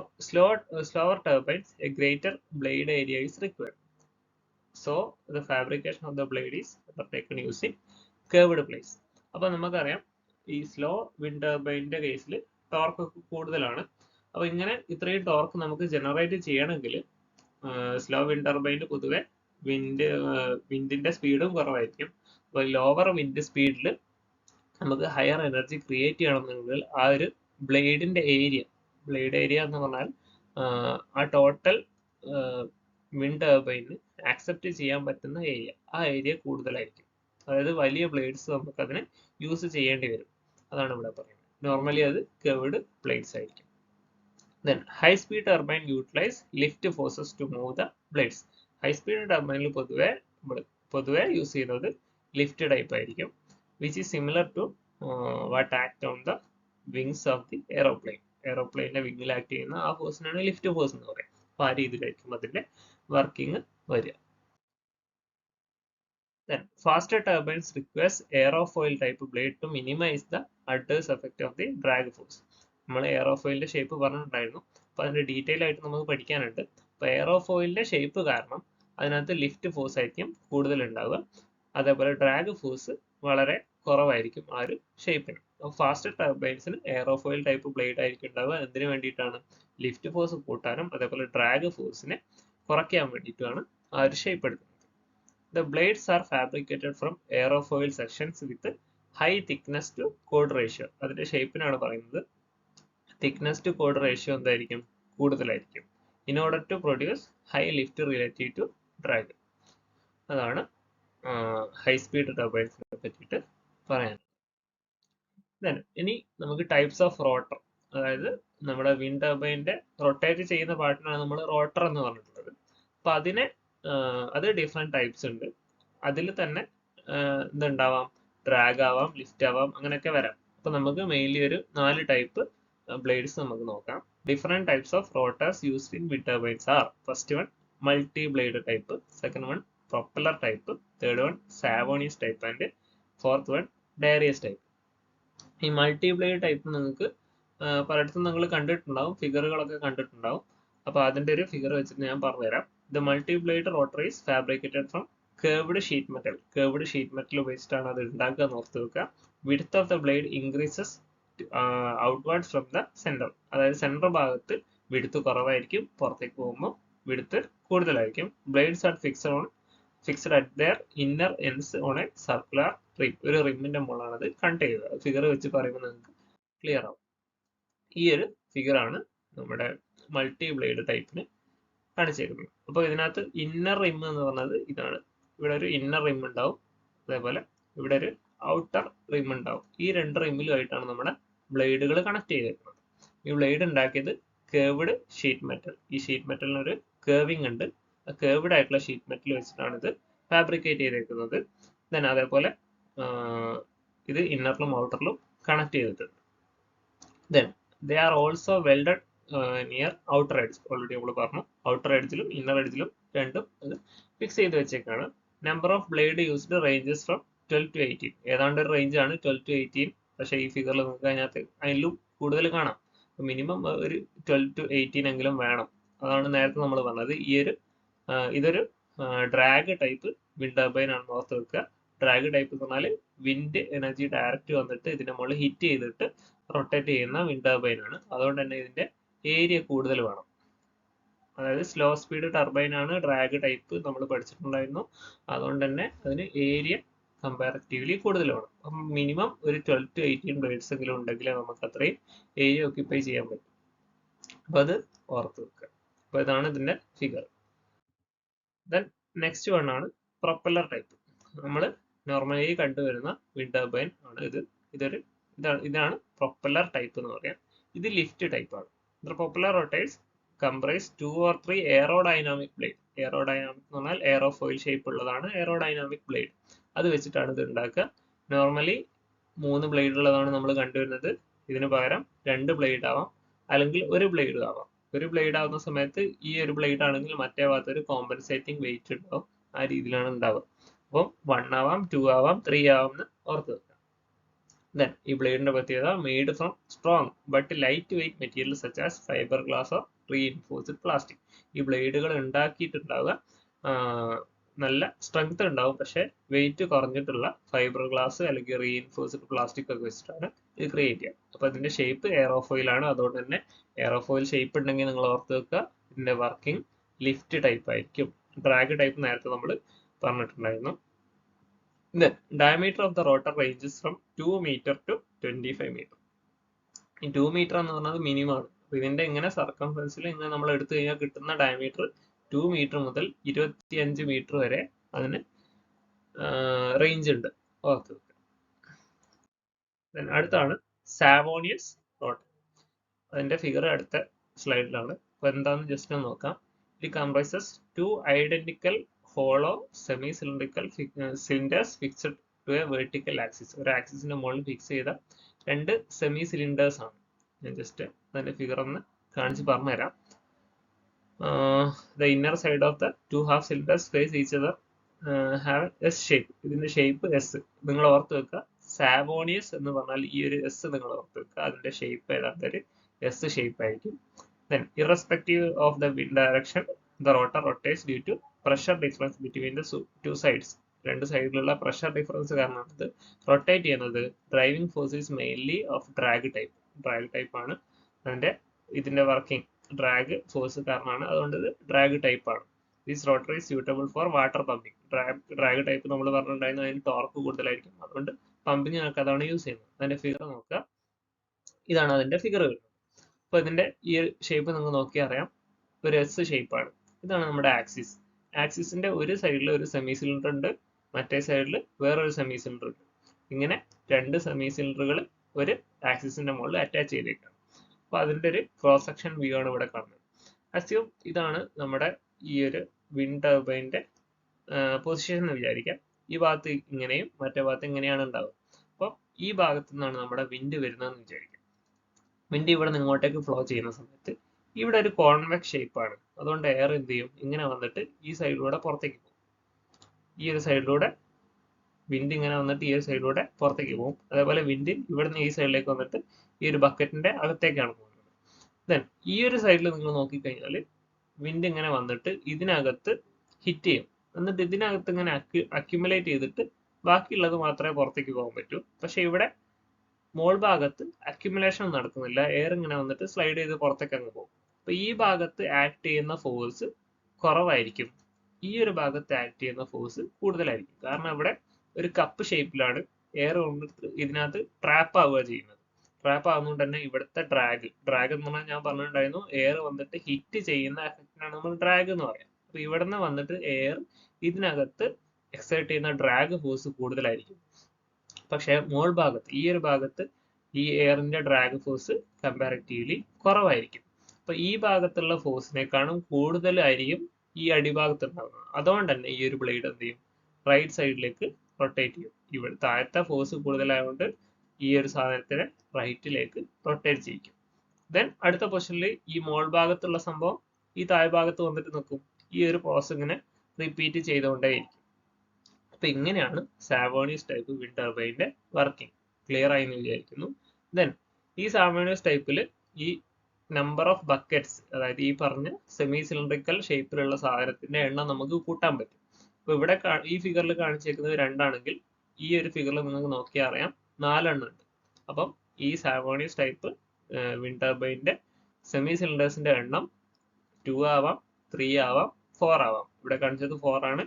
slower turbines, a greater blade area is required. So the fabrication of the blade is undertaken using curved blades. അപ്പോൾ നമുക്കറിയാം ഈ സ്ലോ വിൻഡ് ടർബൈനിന്റെ കേസിൽ ടോർക്ക് കൂടുതലാണ്. അപ്പോൾ ഇങ്ങനെ ഇത്രയും ടോർക്ക് നമുക്ക് ജനറേറ്റ് ചെയ്യണമെങ്കിൽ സ്ലോ വിൻഡ് ടർബൈനിൽ പൊതുവെ വിൻഡിന്റെ സ്പീഡും കുറവായിരിക്കും. അപ്പോൾ ലോവർ വിൻഡ് സ്പീഡിൽ നമുക്ക് ഹയർ എനർജി ക്രിയേറ്റ് ചെയ്യണമെന്നുണ്ടെങ്കിൽ ആ ഒരു ബ്ലേഡ് ഏരിയ എന്ന് പറഞ്ഞാൽ ആ ടോട്ടൽ വിൻഡ് ടർബൈന് ആക്സെപ്റ്റ് ചെയ്യാൻ പറ്റുന്ന ആ ഏരിയ കൂടുതലായിരിക്കും. അതായത് വലിയ ബ്ലേഡ്സ് നമുക്ക് അതിനെ യൂസ് ചെയ്യേണ്ടി വരും. അതാണ് ഇവിടെ പറയുന്നത്. നോർമലി അത് കർവ്ഡ് ബ്ലേഡ്സ് ആയിരിക്കും. Then high speed turbine utilize lift forces to move the blades. High speed ടർബൈനിൽ പൊതുവെ യൂസ് ചെയ്യുന്നത് ലിഫ്റ്റ് ടൈപ്പ് ആയിരിക്കും, which is similar to what act on the wings of the aeroplane. എയറോപ്ലെയിനിന്റെ വിങ്ങിൽ act ചെയ്യുന്ന ആ ഫോഴ്സിനാണ് lift force എന്ന് പറയുന്നത്. അപ്പോൾ ആ രീതിയിലായിരിക്കും അതിന്റെ വർക്കിംഗ് വരിക. Then faster turbines requires aerofoil type blade to minimize the adverse effect of the drag force. നമ്മൾ എയറോഫോയിലിന്റെ ഷേപ്പ് പറഞ്ഞിട്ടുണ്ടായിരുന്നു. അപ്പോൾ അതിന്റെ ഡീറ്റെയിൽ ആയിട്ട് നമുക്ക് പഠിക്കാനുണ്ട്. അപ്പോൾ എയറോഫോയിലിന്റെ ഷേപ്പ് കാരണം അതിനകത്ത് ലിഫ്റ്റ് ഫോഴ്സ് ആയിരിക്കും കൂടുതൽ ഉണ്ടാവുക. അതേപോലെ ഡ്രാഗ് ഫോഴ്സ് വളരെ കുറവായിരിക്കും ആ ഒരു ഷേപ്പിന്. അപ്പോൾ ഫാസ്റ്റർ ടർബൈൻസിന് എയറോഫോയിൽ ടൈപ്പ് ബ്ലേഡ് ആയിരിക്കും ഉണ്ടാവുക. എന്തിനു വേണ്ടിയിട്ടാണ്? ലിഫ്റ്റ് ഫോഴ്സ് കൂട്ടാനും അതേപോലെ ഡ്രാഗ് ഫോഴ്സിനെ കുറയ്ക്കാൻ വേണ്ടിയിട്ടാണ് ആ ഒരു ഷേപ്പ് എടുക്കുന്നത്. The blades are fabricated from aerofoil sections with high thickness to chord ratio. അതിന്റെ ഷേപ്പിനാണ് പറയുന്നത്. തിക്നെസ് ടു കോഡ് റേഷ്യോ എന്തായിരിക്കും? കൂടുതലായിരിക്കും. In order to produce high lift relative to drag. അതാണ് ഹൈ സ്പീഡ് ടർബൈൻസിനെ പറ്റിയിട്ട് പറയാൻ. ഇനി നമുക്ക് ടൈപ്സ് ഓഫ് റോട്ടർ, അതായത് നമ്മുടെ വിൻഡ് ടർബൈനിന്റെ റൊട്ടേറ്റ് ചെയ്യുന്ന പാർട്ടിനാണ് നമ്മൾ റോട്ടർ എന്ന് പറഞ്ഞിട്ടുള്ളത്. അപ്പൊ അത് ഡിഫറെന്റ് ടൈപ്സ് ഉണ്ട്. അതിൽ തന്നെ എന്തുണ്ടാവാം? ഡ്രാഗ് ആവാം, ലിഫ്റ്റ് ആവാം, അങ്ങനെയൊക്കെ വരാം. അപ്പൊ നമുക്ക് മെയിൻലി ഒരു 4 ടൈപ്പ് blades നമുക്ക് നോക്കാം. Different types of rotors used in wind turbines are: first one multi blade type, second one propeller type, third one Savonius type and fourth one Darius type. ഈ multi blade type നിങ്ങൾക്ക് പലയിടത്തും നിങ്ങൾ കണ്ടിട്ടുണ്ടാവും, ഫിഗറുകളൊക്കെ കണ്ടിട്ടുണ്ടാവും. അപ്പോൾ അതിന്റെ ഒരു ഫിഗർ വെച്ചിട്ട് ഞാൻ പറഞ്ഞുതരാം. The multi blade rotor is fabricated from curved sheet metal. Curved sheet metal ഉപയോഗിച്ചിട്ടാണ് അത് ഉണ്ടാക്കുക എന്ന് ഓർത്ത് വെക്കുക. Width of the blade increases outwards from the centre. അതായത് സെന്റർ ഭാഗത്ത് വിഡ്ത്ത് കുറവായിരിക്കും, പുറത്തേക്ക് പോകുമ്പോൾ വിഡ്ത്ത് കൂടുതലായിരിക്കും. Blades are fixed at their inner ends on a circular rim. ഒരു റിമ്മിന്റെ മുകളാണ് അത് കണക്ട് ചെയ്തത്. ഫിഗർ വെച്ച് പറയുമ്പോൾ നിങ്ങൾക്ക് ക്ലിയർ ആവും. ഈ ഒരു ഫിഗറാണ് നമ്മുടെ മൾട്ടി ബ്ലേഡ് ടൈപ്പിന് കാണിച്ചേക്കുന്നത്. അപ്പോൾ ഇതിനകത്ത് ഇന്നർ റിം എന്ന് പറഞ്ഞത് ഇതാണ്. ഇവിടെ ഒരു ഇന്നർ റിം ഉണ്ടാവും, അതേപോലെ ഇവിടെ ഒരു ഔട്ടർ റിം ഉണ്ടാവും. ഈ 2 റിമ്മിലുമായിട്ടാണ് നമ്മുടെ ബ്ലേഡുകൾ കണക്ട് ചെയ്തേക്കുന്നത്. ഈ ബ്ലേഡ് ഉണ്ടാക്കിയത് കേർവ്ഡ് ഷീറ്റ് മെറ്റൽ. ഈ ഷീറ്റ് മെറ്റലിന് ഒരു കേർവിംഗ് ഉണ്ട്. ആ കേർവ്ഡ് ആയിട്ടുള്ള ഷീറ്റ് മെറ്റൽ വെച്ചിട്ടാണ് ഇത് ഫാബ്രിക്കേറ്റ് ചെയ്തേക്കുന്നത്. ദെൻ അതേപോലെ ഇത് ഇന്നറിലും ഔട്ടറിലും കണക്ട് ചെയ്തിട്ടുണ്ട്. Then they are also welded near outer edge. Already നമ്മൾ പറഞ്ഞു, ഔട്ടർ എഡ്ജിലും ഇന്നർ എഡ്ജിലും രണ്ടും അത് ഫിക്സ് ചെയ്ത് വെച്ചേക്കാണ്. Number of blade used ranges from 12 to 18. ഏതാണ്ട് ഒരു റേഞ്ച് ആണ് 12 to 18. പക്ഷേ ഈ ഫിഗറിൽ നമുക്ക് അതിലും കൂടുതൽ കാണാം. മിനിമം ഒരു 12 to 18 എങ്കിലും വേണം. അതാണ് നേരത്തെ നമ്മൾ പറഞ്ഞത്. ഇതൊരു ഡ്രാഗ് ടൈപ്പ് വിൻഡ് ടർബൈൻ ആണെന്ന് ഓർത്ത് വെക്കുക. ഡ്രാഗ് ടൈപ്പ് എന്ന് പറഞ്ഞാൽ വിൻഡ് എനർജി ഡയറക്റ്റ് വന്നിട്ട് ഇതിന്റെ മുകളിൽ ഹിറ്റ് ചെയ്തിട്ട് റൊട്ടേറ്റ് ചെയ്യുന്ന വിൻഡ് ടർബൈൻ ആണ്. അതുകൊണ്ട് തന്നെ ഇതിന്റെ ഏരിയ കൂടുതൽ വേണം. അതായത് സ്ലോ സ്പീഡ് ടർബൈൻ ആണ് ഡ്രാഗ് ടൈപ്പ് നമ്മൾ പഠിച്ചിട്ടുണ്ടായിരുന്നു. അതുകൊണ്ട് തന്നെ അതിന് ഏരിയ കമ്പാരിറ്റീവ്ലി കൂടുതൽ വേണം. അപ്പം മിനിമം ഒരു 12 to 18 ബ്ലേഡ്സ് എങ്കിലും ഉണ്ടെങ്കിലേ നമുക്ക് അത്രയും ഏരിയ ഓക്യുപ്പൈ ചെയ്യാൻ പറ്റും. അപ്പൊ അത് ഓർത്ത് വെക്കുക. അപ്പൊ ഇതാണ് ഇതിന്റെ ഫിഗർ. ദെൻ നെക്സ്റ്റ് വൺ ആണ് പ്രൊപ്പല്ലർ ടൈപ്പ്. നമ്മൾ നോർമലി കണ്ടുവരുന്ന വിൻഡ് ടർബൈൻ ആണ് ഇത്. ഇതാണ് പ്രൊപ്പല്ലർ ടൈപ്പ് എന്ന് പറയാം. ഇത് ലിഫ്റ്റ് ടൈപ്പ് ആണ്. Propeller rotates comprise 2 or 3 aerodynamic blade. Aerodynamic എന്ന് പറഞ്ഞാൽ എയറോഫോയിൽ ഷേപ്പ് ഉള്ളതാണ് എയറോഡൈനാമിക് ബ്ലേഡ്. അത് വെച്ചിട്ടാണ് ഇത് ഉണ്ടാക്കുക. നോർമലി 3 ബ്ലേഡ് ഉള്ളതാണ് നമ്മൾ കണ്ടുവരുന്നത്. ഇതിന് പകരം 2 ബ്ലേഡ് ആവാം, അല്ലെങ്കിൽ ഒരു ബ്ലേഡ് ആവാം. ഒരു ബ്ലേഡ് ആവുന്ന സമയത്ത് ഈ ഒരു ബ്ലേഡ് ആണെങ്കിൽ മറ്റേ ഭാഗത്ത് ഒരു കോമ്പൻസേറ്റിംഗ് വെയിറ്റ് ഉണ്ടാവും. ആ രീതിയിലാണ് ഉണ്ടാവുക. അപ്പം 1 ആവാം, 2 ആവാം, 3 ആവാം എന്ന് ഓർത്ത് വെക്കാം. ദെൻ ഈ ബ്ലേഡിന്റെ പ്രത്യേകത made from strong but light weight material such as fibre glass or reinforced plastic. ഈ ബ്ലേഡുകൾ ഉണ്ടാക്കിയിട്ടുണ്ടാവുക നല്ല സ്ട്രെങ്ത് ഉണ്ടാവും, പക്ഷെ വെയിറ്റ് കുറഞ്ഞിട്ടുള്ള ഫൈബർ ഗ്ലാസ് അല്ലെങ്കിൽ റീഇൻഫോഴ്സ്ഡ് പ്ലാസ്റ്റിക് ഒക്കെ വെച്ചിട്ടാണ് ഇത് ക്രിയേറ്റ് ചെയ്യുക. അപ്പൊ ഇതിന്റെ ഷേപ്പ് എയറോഫോയിൽ ആണ്. അതുകൊണ്ട് തന്നെ എയറോഫോയിൽ ഷേപ്പ് ഉണ്ടെങ്കിൽ നിങ്ങൾ ഓർത്ത് വെക്കുക ഇതിന്റെ വർക്കിംഗ് ലിഫ്റ്റ് ടൈപ്പ് ആയിരിക്കും. ഡ്രാഗ് ടൈപ്പ് നേരത്തെ നമ്മൾ പറഞ്ഞിട്ടുണ്ടായിരുന്നു. Then diameter of the rotor ranges from 2 meter to 25 meter. ഈ 2 മീറ്റർ എന്ന് പറഞ്ഞത് മിനിമം ആണ്. അപ്പൊ ഇതിന്റെ ഇങ്ങനെ സർക്കംഫറൻസിൽ ഇങ്ങനെ നമ്മൾ എടുത്തു കഴിഞ്ഞാൽ കിട്ടുന്ന ഡയമീറ്റർ 2 മീറ്റർ മുതൽ 25 മീറ്റർ വരെ അതിന് റേഞ്ച് ഉണ്ട്. ഓക്കെ. അടുത്താണ് സാവോണിയസ് റോട്ടർ. അതിന്റെ ഫിഗർ അടുത്ത സ്ലൈഡിലാണ്. അപ്പൊ എന്താന്ന് ജസ്റ്റ് ഒന്ന് നോക്കാം. It comprises 2 identical hollow semi cylindrical cylinders fixed to a vertical axis. ഒരു ആക്സിസിന്റെ മുകളിൽ ഫിക്സ് ചെയ്ത 2 സെമി സിലിണ്ടേഴ്സ് ആണ്. ഞാൻ ജസ്റ്റ് അതിന്റെ ഫിഗർ ഒന്ന് കാണിച്ച് പറഞ്ഞുതരാം. The inner side of the 2 half cylinders face each other have S shape. ഇതിന്റെ ഷേപ്പ് എസ്. നിങ്ങൾ ഓർത്ത് വെക്കുക, സാവോണിയസ് എന്ന് പറഞ്ഞാൽ ഈ ഒരു എസ് നിങ്ങൾ ഓർത്ത് വെക്കുക. അതിന്റെ ഷേപ്പ് ഏതാണ്ട് ഒരു എസ് ഷേപ്പ് ആയിരിക്കും. Then irrespective of the wind direction, the rotor rotates due to pressure difference between the two sides. രണ്ട് സൈഡിലുള്ള പ്രഷർ ഡിഫറൻസ് കാരണമാണ് ഇത് റൊട്ടേറ്റ് ചെയ്യുന്നത്. Driving force is mainly of drag type. Drag type ആണ് അതിന്റെ ഇതിന്റെ working. Drag force കാരണമാണ്, അതുകൊണ്ട് ഇത് ഡ്രാഗ് ടൈപ്പ് ആണ്. This rotor is suitable for water pumping. Drag type നമ്മൾ പറഞ്ഞിട്ടുണ്ടായിരുന്നു, അതിന് ടോർക്ക് കൂടുതലായിരിക്കും, അതുകൊണ്ട് പമ്പിങ് നമുക്ക് അതാണ് യൂസ് ചെയ്യുന്നത്. അതിന്റെ ഫിഗർ നോക്കുക. ഇതാണ് അതിന്റെ ഫിഗർ വരുന്നത്. അപ്പൊ ഇതിന്റെ ഈ ഷേപ്പ് നിങ്ങൾക്ക് നോക്കിയാൽ അറിയാം, ഒരു എസ് ഷേപ്പാണ്. ഇതാണ് നമ്മുടെ ആക്സിസ്. ആക്സിസിന്റെ ഒരു സൈഡിൽ ഒരു സെമി സിലിണ്ടർ ഉണ്ട്, മറ്റേ സൈഡിൽ വേറൊരു സെമി സിലിണ്ടർ ഉണ്ട്. ഇങ്ങനെ 2 സെമി സിലിണ്ടറുകൾ ഒരു ആക്സിസിന്റെ മുകളിൽ അറ്റാച്ച് ചെയ്തേക്കാണ്. അപ്പൊ അതിന്റെ ഒരു ക്രോസ് സെക്ഷൻ വ്യൂ ആണ് ഇവിടെ കാണുന്നത്. അസ്യൂം ഇതാണ് നമ്മുടെ ഈ ഒരു വിൻഡ് ടർബൈന്റെ പൊസിഷൻ എന്ന് വിചാരിക്കാം. ഈ ഭാഗത്ത് ഇങ്ങനെയും മറ്റേ ഭാഗത്ത് ഇങ്ങനെയാണ് ഉണ്ടാവുക. അപ്പൊ ഈ ഭാഗത്തു നിന്നാണ് നമ്മുടെ വിൻഡ് വരുന്നതെന്ന് വിചാരിക്കാം. വിൻഡ് ഇവിടെ നിന്ന് ഇങ്ങോട്ടേക്ക് ഫ്ലോ ചെയ്യുന്ന സമയത്ത് ഇവിടെ ഒരു കോൺവെക്സ് ഷേപ്പ് ആണ്. അതുകൊണ്ട് എയർ എന്ത് ചെയ്യും, ഇങ്ങനെ വന്നിട്ട് ഈ സൈഡിലൂടെ പുറത്തേക്ക് പോകും. ഈ ഒരു സൈഡിലൂടെ വിൻഡ് ഇങ്ങനെ വന്നിട്ട് ഈ ഒരു സൈഡിലൂടെ പുറത്തേക്ക് പോകും. അതേപോലെ വിൻഡ് ഇവിടുന്ന് ഈ സൈഡിലേക്ക് വന്നിട്ട് ഈ ഒരു ബക്കറ്റിന്റെ അകത്തേക്കാണ് പോകുന്നത്. ദെൻ ഈ ഒരു സൈഡിൽ നിങ്ങൾ നോക്കിക്കഴിഞ്ഞാൽ വിൻഡ് ഇങ്ങനെ വന്നിട്ട് ഇതിനകത്ത് ഹിറ്റ് ചെയ്യും. എന്നിട്ട് ഇതിനകത്ത് ഇങ്ങനെ അക്യുമുലേറ്റ് ചെയ്തിട്ട് ബാക്കിയുള്ളത് മാത്രമേ പുറത്തേക്ക് പോകാൻ പറ്റൂ. പക്ഷെ ഇവിടെ മോൾ ഭാഗത്ത് അക്യുമുലേഷൻ നടക്കുന്നില്ല. എയർ ഇങ്ങനെ വന്നിട്ട് സ്ലൈഡ് ചെയ്ത് പുറത്തേക്ക് അങ്ങ് പോകും. അപ്പൊ ഈ ഭാഗത്ത് ആക്ട് ചെയ്യുന്ന ഫോഴ്സ് കുറവായിരിക്കും, ഈ ഒരു ഭാഗത്ത് ആക്ട് ചെയ്യുന്ന ഫോഴ്സ് കൂടുതലായിരിക്കും. കാരണം ഇവിടെ ഒരു കപ്പ് ഷേപ്പിലാണ് എയർ വന്നിട്ട് ഇതിനകത്ത് ട്രാപ്പ് ആവുക ചെയ്യുന്നത്. ട്രാപ്പ് ആവുന്നതുകൊണ്ട് തന്നെ ഇവിടുത്തെ ഡ്രാഗ് എന്ന് പറഞ്ഞാൽ ഞാൻ പറഞ്ഞിട്ടുണ്ടായിരുന്നു, എയർ വന്നിട്ട് ഹിറ്റ് ചെയ്യുന്ന എഫക്റ്റിനാണ് നമ്മൾ ഡ്രാഗ് എന്ന് പറയാം. അപ്പൊ ഇവിടെ നിന്ന് വന്നിട്ട് എയർ ഇതിനകത്ത് എക്സേർട്ട് ചെയ്യുന്ന ഡ്രാഗ് ഫോഴ്സ് കൂടുതലായിരിക്കും. പക്ഷെ മോൾ ഭാഗത്ത് ഈ ഒരു ഭാഗത്ത് ഈ എയറിന്റെ ഡ്രാഗ് ഫോഴ്സ് കമ്പാരിറ്റീവ്ലി കുറവായിരിക്കും. അപ്പൊ ഈ ഭാഗത്തുള്ള ഫോഴ്സിനേക്കാളും കൂടുതലായിരിക്കും ഈ അടിഭാഗത്ത് ഉണ്ടാകുന്നത്. അതുകൊണ്ട് തന്നെ ഈ ഒരു ബ്ലേഡ് എന്ത് ചെയ്യും, റൈറ്റ് സൈഡിലേക്ക് റൊട്ടേറ്റ് ചെയ്യും. ഇവിടെ താഴത്തെ ഫോഴ്സ് കൂടുതലായതുകൊണ്ട് ഈ ഒരു സാധനത്തിനെ റൈറ്റിലേക്ക് റൊട്ടേറ്റ് ചെയ്യിക്കും. ദെൻ അടുത്ത പൊസിഷനിൽ ഈ മോൾ ഭാഗത്തുള്ള സംഭവം ഈ താഴെ ഭാഗത്ത് വന്നിട്ട് നിൽക്കും. ഈ ഒരു പ്രോസസ് ഇങ്ങനെ റിപ്പീറ്റ് ചെയ്തുകൊണ്ടേയിരിക്കും. അപ്പൊ ഇങ്ങനെയാണ് സാവോണിയസ് ടൈപ്പ് വിൻഡ് ടർബൈന്റെ വർക്കിംഗ്. ക്ലിയർ ആയി എന്ന് വിചാരിക്കുന്നു. ദെൻ ഈ സാവോണിയസ് ടൈപ്പിൽ ഈ നമ്പർ ഓഫ് ബക്കറ്റ്സ്, അതായത് ഈ പറഞ്ഞ സെമി സിലിണ്ടറിക്കൽ ഷേപ്പിലുള്ള സാധനത്തിന്റെ എണ്ണം നമുക്ക് കൂട്ടാൻ പറ്റും. അപ്പൊ ഇവിടെ ഈ ഫിഗറിൽ കാണിച്ചേക്കുന്നത് 2 ആണെങ്കിൽ ഈ ഒരു ഫിഗറിൽ നിങ്ങൾക്ക് നോക്കിയാൽ അറിയാം 4 എണ്ണം ഉണ്ട്. അപ്പം ഈ സാവോണിയസ് ടൈപ്പ് വിൻഡ് ടർബൈന്റെ സെമി സിലിണ്ടേഴ്സിന്റെ എണ്ണം 2 ആവാം, 3 ആവാം, 4 ആവാം. ഇവിടെ കാണിച്ചത് 4 ആണ്,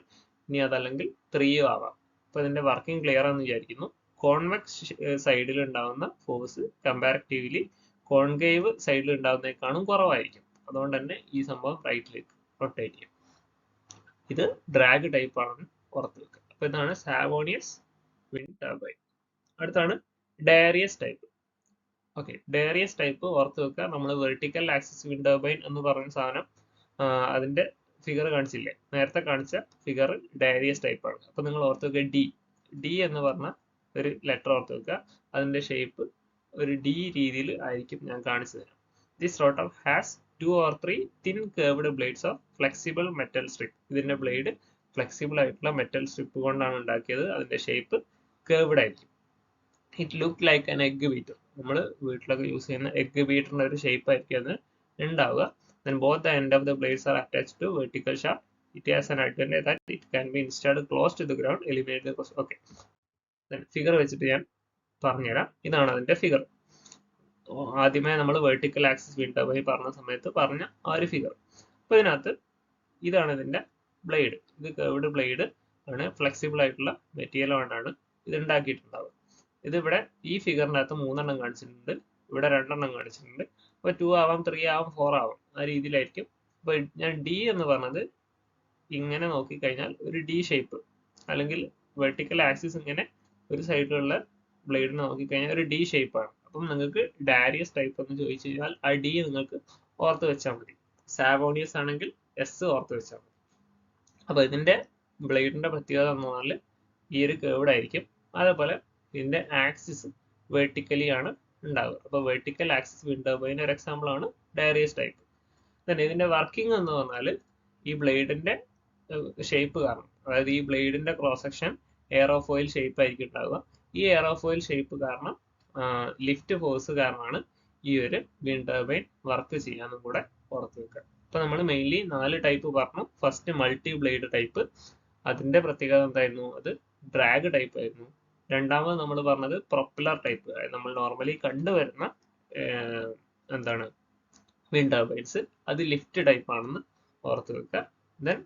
ഇനി അതല്ലെങ്കിൽ 3 ആവാം. അപ്പൊ ഇതിന്റെ വർക്കിംഗ് ക്ലിയർ ആണെന്ന് വിചാരിക്കുന്നു. കോൺവെക്സ് സൈഡിൽ ഉണ്ടാവുന്ന ഫോഴ്സ് കമ്പാരിറ്റീവ്ലി കോൺകേവ് സൈഡിൽ ഉണ്ടാവുന്നതിനേക്കാളും കുറവായിരിക്കും. അതുകൊണ്ട് തന്നെ ഈ സംഭവം റൈറ്റിലേക്ക് റൊട്ടേറ്റ് ചെയ്യും. ഇത് ഡ്രാഗ് ടൈപ്പ് ആണെന്ന് ഓർത്ത് വെക്കുക. അപ്പൊ ഇതാണ് സാവോണിയസ് വിൻഡ് ടർബൈൻ. അടുത്താണ് ഡയറിയസ് ടൈപ്പ്. ഓക്കെ, ഡയറിയസ് ടൈപ്പ് ഓർത്ത് വെക്കുക. നമ്മൾ വെർട്ടിക്കൽ ആക്സിസ് വിൻഡ് ടർബൈൻ എന്ന് പറഞ്ഞ സാധനം അതിന്റെ ഫിഗർ കാണിച്ചില്ലേ, നേരത്തെ കാണിച്ച ഫിഗർ ഡയറിയസ് ടൈപ്പ് ആണ്. അപ്പൊ നിങ്ങൾ ഓർത്ത് വെക്കുക ഡി എന്ന് പറഞ്ഞ ഒരു ലെറ്റർ ഓർത്ത് വെക്കുക. അതിന്റെ ഷേപ്പ് ഒരു ഡി രീതിയിൽ ആയിരിക്കും ഞാൻ കാണിച്ചു തരാം. This rotor has 2 or 3 thin curved blades of flexible metal strip. ഇതിന്റെ ബ്ലേഡ് ഫ്ലെക്സിബിൾ ആയിട്ടുള്ള മെറ്റൽ സ്ട്രിപ്പ് കൊണ്ടാണ് ഉണ്ടാക്കിയത്. അതിന്റെ ഷേപ്പ് കേർവ്ഡ് ആയിരിക്കും. It look like an egg beater. നമ്മൾ വീട്ടിലൊക്കെ യൂസ് ചെയ്യുന്ന എഗ് ബീറ്ററിന്റെ ഒരു ഷേപ്പ് ആയിരിക്കും അത് ഉണ്ടാവുക. Then both the end of the blades are attached to vertical shaft. It has an advantage that it can be installed close to the ground, eliminate the cost. Okay. Then figure വെച്ചിട്ട് ഞാൻ പറഞ്ഞുതരാം. ഇതാണ് അതിന്റെ figure. ആദ്യമേ നമ്മൾ vertical axis wind turbine പറഞ്ഞ സമയത്ത് പറഞ്ഞ ആ ഒരു ഫിഗർ. അപ്പൊ ഇതിനകത്ത് ഇതാണ് ഇതിന്റെ ബ്ലേഡ്. ഇത് കേർവ്ഡ് ബ്ലേഡ് ആണ്. ഫ്ലെക്സിബിൾ ആയിട്ടുള്ള മെറ്റീരിയൽ കൊണ്ടാണ് ഇത് ഉണ്ടാക്കിയിട്ടുണ്ടാവുക. ഇതിവിടെ ഈ ഫിഗറിനകത്ത് 3 കാണിച്ചിട്ടുണ്ട്, ഇവിടെ 2 കാണിച്ചിട്ടുണ്ട്. അപ്പൊ 2 ആവാം, 3 ആവാം, 4 ആവാം, ആ രീതിയിലായിരിക്കും. അപ്പൊ ഞാൻ ഡി എന്ന് പറഞ്ഞത് ഇങ്ങനെ നോക്കിക്കഴിഞ്ഞാൽ ഒരു ഡി ഷേപ്പ്, അല്ലെങ്കിൽ വെർട്ടിക്കൽ ആക്സിസ് ഇങ്ങനെ ഒരു സൈഡിലുള്ള ബ്ലേഡിനെ നോക്കിക്കഴിഞ്ഞാൽ ഒരു ഡി ഷേപ്പാണ്. അപ്പം നിങ്ങൾക്ക് ഡാരിയസ് ടൈപ്പ് എന്ന് ചോദിച്ചു കഴിഞ്ഞാൽ ആ ഡി നിങ്ങൾക്ക് ഓർത്ത് വെച്ചാൽ മതി. സാവോണിയസ് ആണെങ്കിൽ എസ് ഓർത്ത് വെച്ചാൽ മതി. അപ്പൊ ഇതിന്റെ ബ്ലേഡിന്റെ പ്രത്യേകത എന്ന് പറഞ്ഞാൽ ഈ ഒരു കേർവ്ഡ് ആയിരിക്കും. അതേപോലെ ഇതിന്റെ ആക്സിസ് വെർട്ടിക്കലി ആണ് ഉണ്ടാവുക. അപ്പൊ വെർട്ടിക്കൽ ആക്സിസ് വിൻഡ് ടർബൈൻ്റെ ഒരു എക്സാമ്പിൾ ആണ് ഡാരിയസ് ടൈപ്പ്. തന്നെ ഇതിന്റെ വർക്കിംഗ് എന്ന് പറഞ്ഞാൽ ഈ ബ്ലേഡിന്റെ ഷേപ്പ് കാരണം, അതായത് ഈ ബ്ലേഡിന്റെ ക്രോസ് സെക്ഷൻ എയറോഫോയിൽ ഷേപ്പ് ആയിരിക്കും ഉണ്ടാവുക. ഈ എയറോഫോയിൽ ഷേപ്പ് കാരണം ലിഫ്റ്റ് ഫോഴ്സ് കാരണമാണ് ഈ ഒരു വിൻഡ് ടർബൈൻ വർക്ക് ചെയ്യാന്നും കൂടെ ഓർത്ത് വെക്കുക. അപ്പൊ നമ്മൾ മെയിൻലി 4 ടൈപ്പ് പറഞ്ഞു. ഫസ്റ്റ് മൾട്ടി ബ്ലേഡ് ടൈപ്പ്, അതിന്റെ പ്രത്യേകത എന്തായിരുന്നു? അത് ഡ്രാഗ് ടൈപ്പ് ആയിരുന്നു. രണ്ടാമത് നമ്മൾ പറഞ്ഞത് പ്രൊപ്പലർ ടൈപ്പ്, അതായത് നമ്മൾ നോർമലി കണ്ടുവരുന്ന എന്താണ് വിൻഡ് ടർബൈൻസ്, അത് ലിഫ്റ്റ് ടൈപ്പ് ആണെന്ന് ഓർത്ത് വെക്കുക. ദെൻ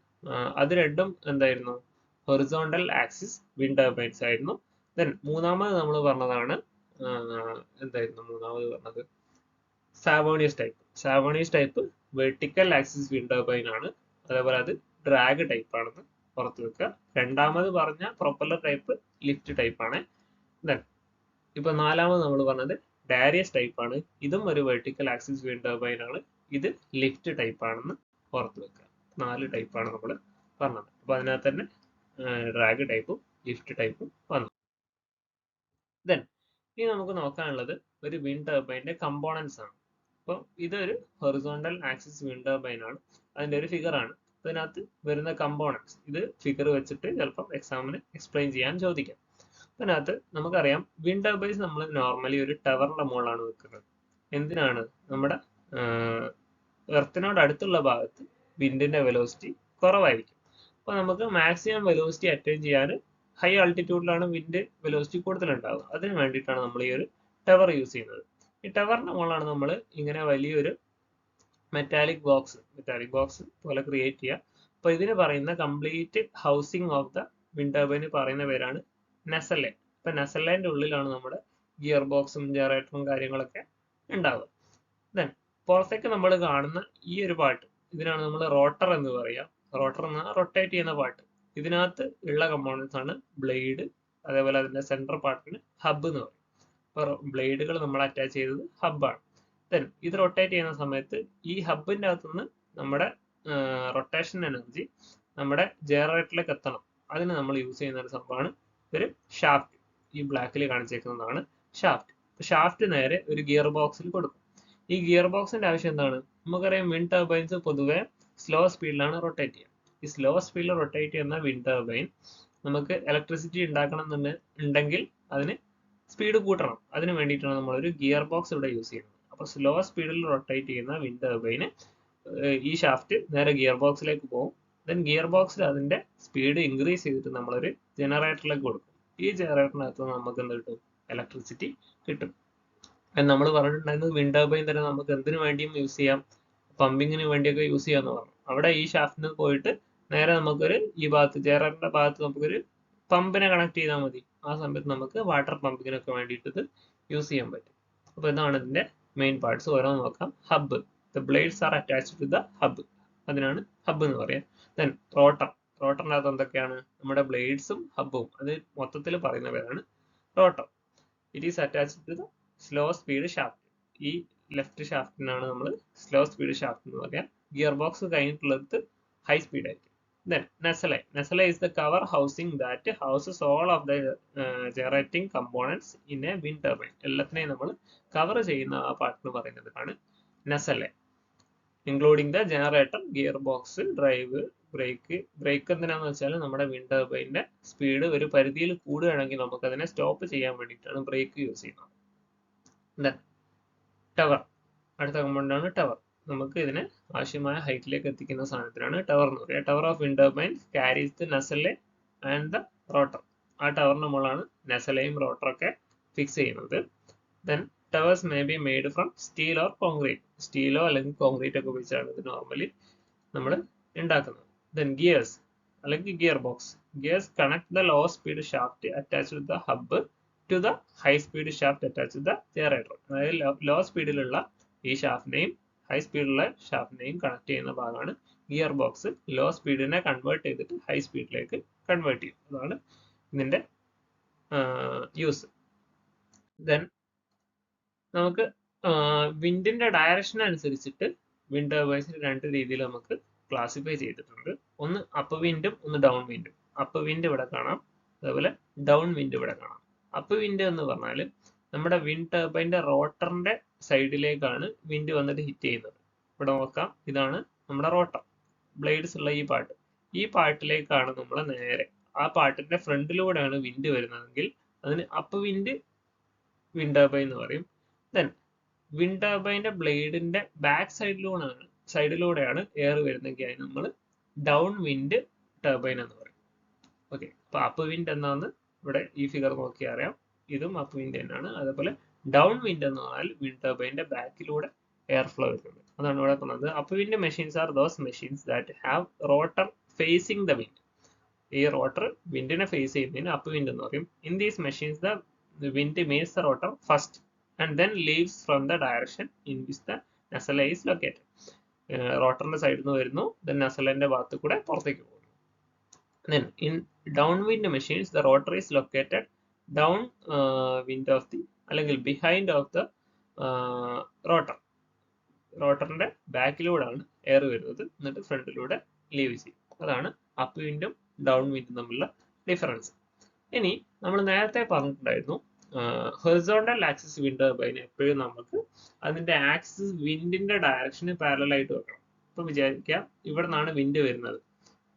അത് രണ്ടും എന്തായിരുന്നു? ഹൊറിസോണ്ടൽ ആക്സിസ് വിൻഡ് ടർബൈൻസ് ആയിരുന്നു. ദെൻ മൂന്നാമത് നമ്മൾ പറഞ്ഞതാണ് എന്തായിരുന്നു മൂന്നാമത് പറഞ്ഞത്? Savonius type. Savonius type vertical axis wind turbine ആണ്. അതേപോലെ അത് ഡ്രാഗ് ടൈപ്പ് ആണെന്ന് ഓർത്ത് വെക്കുക. രണ്ടാമത് പറഞ്ഞ പ്രൊപ്പല്ലർ ടൈപ്പ് ലിഫ്റ്റ് ടൈപ്പ് ആണ്. ദെൻ ഇപ്പൊ നാലാമത് നമ്മൾ പറഞ്ഞത് ഡാരിയസ് ടൈപ്പ് ആണ്. ഇതും ഒരു വെർട്ടിക്കൽ ആക്സിസ് വിൻഡ് ടർബൈൻ ആണ്. ഇത് ലിഫ്റ്റ് ടൈപ്പ് ആണെന്ന് ഓർത്ത് വെക്കുക. 4 ടൈപ്പാണ് നമ്മൾ പറഞ്ഞത്. അപ്പൊ അതിനകത്ത് തന്നെ ഡ്രാഗ് ടൈപ്പും ലിഫ്റ്റ് ടൈപ്പും വന്നു. ദെൻ ഇനി നമുക്ക് നോക്കാനുള്ളത് ഒരു വിൻഡ് ടർബൈൻ്റെ കമ്പോണൻസ് ആണ്. അപ്പോൾ ഇതൊരു ഹൊറിസോണ്ടൽ ആക്സിസ് വിൻഡ് ടർബൈൻ ആണ്. അതിന്റെ ഒരു ഫിഗർ ആണ്. അതിനകത്ത് വരുന്ന കമ്പോണൻസ് ഇത് ഫിഗർ വെച്ചിട്ട് ചിലപ്പോൾ എക്സാമിന് എക്സ്പ്ലെയിൻ ചെയ്യാൻ ചോദിക്കാം. അതിനകത്ത് നമുക്കറിയാം വിൻഡ് ടർബൈൻസ് നമ്മൾ നോർമലി ഒരു ടവറിന്റെ മുകളിലാണ് വെക്കുന്നത്. എന്തിനാണ്? നമ്മുടെ എർത്തിനോട് അടുത്തുള്ള ഭാഗത്ത് വിൻഡിന്റെ വെലോസിറ്റി കുറവായിരിക്കും. അപ്പൊ നമുക്ക് മാക്സിമം വെലോസിറ്റി അറ്റൈൻ ചെയ്യാൻ ഹൈ ആൾട്ടിറ്റ്യൂഡിലാണ് വിൻഡ് വെലോസിറ്റി കൂടുതലുണ്ടാവുക. അതിന് വേണ്ടിയിട്ടാണ് നമ്മൾ ഈ ഒരു ടവർ യൂസ് ചെയ്യുന്നത്. ഈ ടവറിന്റെ മുകളിലാണ് നമ്മൾ ഇങ്ങനെ വലിയൊരു മെറ്റാലിക് ബോക്സ് പോലെ ക്രിയേറ്റ് ചെയ്യുക. അപ്പൊ ഇതിന് പറയുന്ന complete housing of the wind turbine പറയുന്ന പേരാണ് നെസലെ. ഇപ്പൊ നെസലേന്റെ ഉള്ളിലാണ് നമ്മുടെ ഗിയർ ബോക്സും ജനറേറ്ററും കാര്യങ്ങളൊക്കെ ഉണ്ടാവുക. ദെൻ പുറത്തേക്ക് നമ്മൾ കാണുന്ന ഈ ഒരു പാർട്ട്, ഇതിനാണ് നമ്മൾ റോട്ടർ എന്ന് പറയുക. റോട്ടർ എന്ന റൊട്ടേറ്റ് ചെയ്യുന്ന പാർട്ട്. ഇതിനകത്ത് ഉള്ള കമ്പോണൻസ് ആണ് ബ്ലേഡ്, അതേപോലെ അതിന്റെ സെൻട്രൽ പാർട്ടിന് ഹബ്ബ് എന്ന് പറയും. അപ്പൊ ബ്ലേഡുകൾ നമ്മൾ അറ്റാച്ച് ചെയ്തത് ഹബ്ബാണ്. ദെൻ ഇത് റൊട്ടേറ്റ് ചെയ്യുന്ന സമയത്ത് ഈ ഹബിന്റെ അകത്തുനിന്ന് നമ്മുടെ റൊട്ടേഷൻ എനർജി നമ്മുടെ ജനറേറ്ററിലേക്ക് എത്തണം. അതിന് നമ്മൾ യൂസ് ചെയ്യുന്ന ഒരു സംഭവമാണ് ഒരു ഷാഫ്റ്റ്. ഈ ബ്ലാക്കിൽ കാണിച്ചേക്കുന്നതാണ് ഷാഫ്റ്റ്. ഷാഫ്റ്റ് നേരെ ഒരു ഗിയർ ബോക്സിൽ കൊടുക്കും. ഈ ഗിയർ ബോക്സിന്റെ ആവശ്യം എന്താണ്? നമുക്കറിയാം വിൻഡ് ടർബൈൻസ് പൊതുവെ സ്ലോ സ്പീഡിലാണ് റൊട്ടേറ്റ് ചെയ്യുക. ഈ സ്ലോ സ്പീഡിൽ റൊട്ടേറ്റ് ചെയ്യുന്ന വിൻഡ് ടർബൈൻ നമുക്ക് ഇലക്ട്രിസിറ്റി ഉണ്ടെങ്കിൽ അതിന് സ്പീഡ് കൂട്ടണം. അതിന് വേണ്ടിയിട്ടാണ് നമ്മളൊരു ഗിയർ ബോക്സ് ഇവിടെ യൂസ് ചെയ്യുന്നത്. അപ്പൊ സ്ലോ സ്പീഡിൽ റൊട്ടേറ്റ് ചെയ്യുന്ന വിൻഡ് ടർബൈന് ഈ ഷാഫ്റ്റ് നേരെ ഗിയർ ബോക്സിലേക്ക് പോകും. ദെൻ ഗിയർ ബോക്സിൽ അതിന്റെ സ്പീഡ് ഇൻക്രീസ് ചെയ്തിട്ട് നമ്മളൊരു ജനറേറ്ററിലേക്ക് കൊടുക്കും. ഈ ജനറേറ്ററിനകത്ത് നമുക്ക് എന്ത് കിട്ടും? ഇലക്ട്രിസിറ്റി കിട്ടും. നമ്മൾ പറഞ്ഞിട്ടുണ്ടായിരുന്നത് വിൻഡ് ടർബൈൻ തന്നെ നമുക്ക് എന്തിനു വേണ്ടിയും യൂസ് ചെയ്യാം, പമ്പിങ്ങിന് വേണ്ടിയൊക്കെ യൂസ് ചെയ്യാന്ന് പറഞ്ഞു. അവിടെ ഈ ഷാഫ്റ്റിന് പോയിട്ട് നേരെ നമുക്കൊരു ഈ ഭാഗത്ത് ജനറേറ്ററിന്റെ ഭാഗത്ത് നമുക്കൊരു പമ്പിനെ കണക്ട് ചെയ്താൽ മതി. ആ സമയത്ത് നമുക്ക് വാട്ടർ പമ്പിങ്ങിനൊക്കെ വേണ്ടിയിട്ട് ഇത് യൂസ് ചെയ്യാൻ പറ്റും. അപ്പൊ ഇതാണ് ഇതിന്റെ മെയിൻ പാർട്സ്. ഓരോന്ന് നോക്കാം. Hub, the blades are attached to the hub, അതിനാണ് ഹബ്ബ് എന്ന് പറയാം. ദെൻ റോട്ടർ, റോട്ടറിനകത്ത് എന്തൊക്കെയാണ്? നമ്മുടെ ബ്ലേഡ്സും ഹബ്ബും, അത് മൊത്തത്തിൽ പറയുന്ന പേരാണ് rotor. It is attached to the slow speed shaft. ഈ ലെഫ്റ്റ് ഷാഫ്റ്റിനാണ് നമ്മൾ സ്ലോ സ്പീഡ് ഷാഫ്റ്റ് എന്ന് പറയാം. ഗിയർ ബോക്സ് കഴിഞ്ഞിട്ടുള്ളത് ഹൈ സ്പീഡ് ആയിരിക്കും. Then Nacelle is the cover housing that houses all of the generating components in a wind turbine. എല്ലാത്തിനെയും നമ്മൾ cover ചെയ്യുന്ന ആ പാർട്ടിന് പറയുന്നതാണ് nacelle. Including the generator, gear box, drive, brake എന്തിനാന്ന് വെച്ചാൽ നമ്മുടെ വിൻഡ് ടർബൈനിന്റെ സ്പീഡ് ഒരു പരിധിയിൽ കൂടുകയാണെങ്കിൽ നമുക്ക് അതിനെ സ്റ്റോപ്പ് ചെയ്യാൻ വേണ്ടിയിട്ടാണ് ബ്രേക്ക് യൂസ് ചെയ്യുന്നത്. ടവർ, അടുത്ത കമ്പോണന്റ് ആണ് ടവർ. നമുക്ക് ഇതിനെ ആവശ്യമായ ഹൈറ്റിലേക്ക് എത്തിക്കുന്ന സാധനത്തിനാണ് ടവർ എന്ന് പറയുക. Tower of wind turbine carries the nacelle and the rotor. ആ ടവറിന് മുകളാണ് നസലയും റോട്ടറൊക്കെ ഫിക്സ് ചെയ്യുന്നത്. Then towers may be made from steel or concrete. സ്റ്റീലോ അല്ലെങ്കിൽ കോൺക്രീറ്റ് ഒക്കെ ഉപയോഗിച്ചാണ് ഇത് നോർമലി നമ്മൾ ഉണ്ടാക്കുന്നത്. ദെൻ ഗിയേഴ്സ് അല്ലെങ്കിൽ gear box. Gears connect the low speed shaft attach with the hub to the high speed shaft attach with the generator. അതായത് low സ്പീഡിലുള്ള ഈ ഷാഫ്റ്റിനെയും ഹൈ സ്പീഡിലുള്ള ഷാഫ്റ്റിനെയും കണക്ട് ചെയ്യുന്ന ഭാഗമാണ് ഗിയർ ബോക്സ്. ലോ സ്പീഡിനെ കൺവേർട്ട് ചെയ്തിട്ട് ഹൈ സ്പീഡിലേക്ക് കൺവേർട്ട് ചെയ്യും. അതാണ് ഇതിന്റെ യൂസ്. ദെൻ നമുക്ക് വിൻഡിന്റെ ഡയറക്ഷൻ അനുസരിച്ചിട്ട് വിൻഡ് ടർബൈൻസിന് രണ്ട് രീതിയിൽ നമുക്ക് ക്ലാസിഫൈ ചെയ്തിട്ടുണ്ട്. ഒന്ന് അപ്പ് വിൻഡും ഒന്ന് ഡൗൺ വിൻഡും. അപ്പ് വിൻഡ് ഇവിടെ കാണാം, അതേപോലെ ഡൗൺ വിൻഡ് ഇവിടെ കാണാം. അപ്പ് വിൻഡ് എന്ന് പറഞ്ഞാൽ നമ്മുടെ വിൻഡ് ടർബൈന്റെ റോട്ടറിന്റെ സൈഡിലേക്കാണ് വിൻഡ് വന്നിട്ട് ഹിറ്റ് ചെയ്യുന്നത്. ഇവിടെ നോക്കാം, ഇതാണ് നമ്മുടെ റോട്ടർ, ബ്ലേഡ്സ് ഉള്ള ഈ പാർട്ടിലേക്കാണ് നമ്മൾ നേരെ, ആ പാർട്ടിന്റെ ഫ്രണ്ടിലൂടെയാണ് വിൻഡ് വരുന്നതെങ്കിൽ അതിന് അപ്പ് വിൻഡ് ടർബൈൻ എന്ന് പറയും. ദെൻ വിൻഡ് ടർബൈന്റെ ബ്ലേഡിന്റെ ബാക്ക് സൈഡിലൂടെയാണ് എയർ വരുന്നെങ്കിൽ അതിന് നമ്മൾ ഡൗൺ വിൻഡ് ടർബൈൻ എന്ന് പറയും. ഓക്കെ, അപ്പൊ അപ്പ് വിൻഡ് എന്നാന്ന് ഇവിടെ ഈ ഫിഗർ നോക്കിയാൽ അറിയാം, ഇതും അപ്പ് വിൻഡ് തന്നെയാണ്. അതേപോലെ ഡൗൺ വിൻഡ് എന്ന് പറഞ്ഞാൽ വിൻഡ് ടർബൈന്റെ ബാക്കിലൂടെ എയർ ഫ്ലോ വരുന്നത്, അതാണ് ഇവിടെ പറഞ്ഞത്. Up wind machines are those machines that have rotor facing the wind. ഈ റോട്ടർ വിൻഡിനെ ഫേസ് ചെയ്യുന്നതിന് അപ്പ് വിൻഡ് എന്ന് പറയും. In these machines the wind meats the rotor first and then leaves from the direction in which the nacelle is located. റോട്ടറിന്റെ സൈഡിൽ നിന്ന് വരുന്നു, then നസലിന്റെ ഭാഗത്ത് കൂടെ പുറത്തേക്ക് പോകുന്നു. Then in downwind machines the rotor is located down wind of the അല്ലെങ്കിൽ behind of the rotor. റോട്ടറിന്റെ ബാക്കിലൂടെയാണ് എയർ വരുന്നത്, എന്നിട്ട് ഫ്രണ്ടിലൂടെ ലീവ് ചെയ്യും. അതാണ് അപ്പ് വിൻഡും ഡൗൺ വിൻഡും തമ്മിലുള്ള ഡിഫറൻസ്. ഇനി നമ്മൾ നേരത്തെ പറഞ്ഞിട്ടുണ്ടായിരുന്നു ഹൊറിസോണ്ടൽ ആക്സിസ് വിൻഡ് ടർബൈൻ എപ്പോഴും നമുക്ക് അതിന്റെ ആക്സിസ് വിൻഡിന്റെ ഡയറക്ഷന് പാരലൽ ആയിട്ട് വെക്കണം. ഇപ്പൊ വിചാരിക്കാം ഇവിടെ നിന്നാണ് വിൻഡ് വരുന്നത്,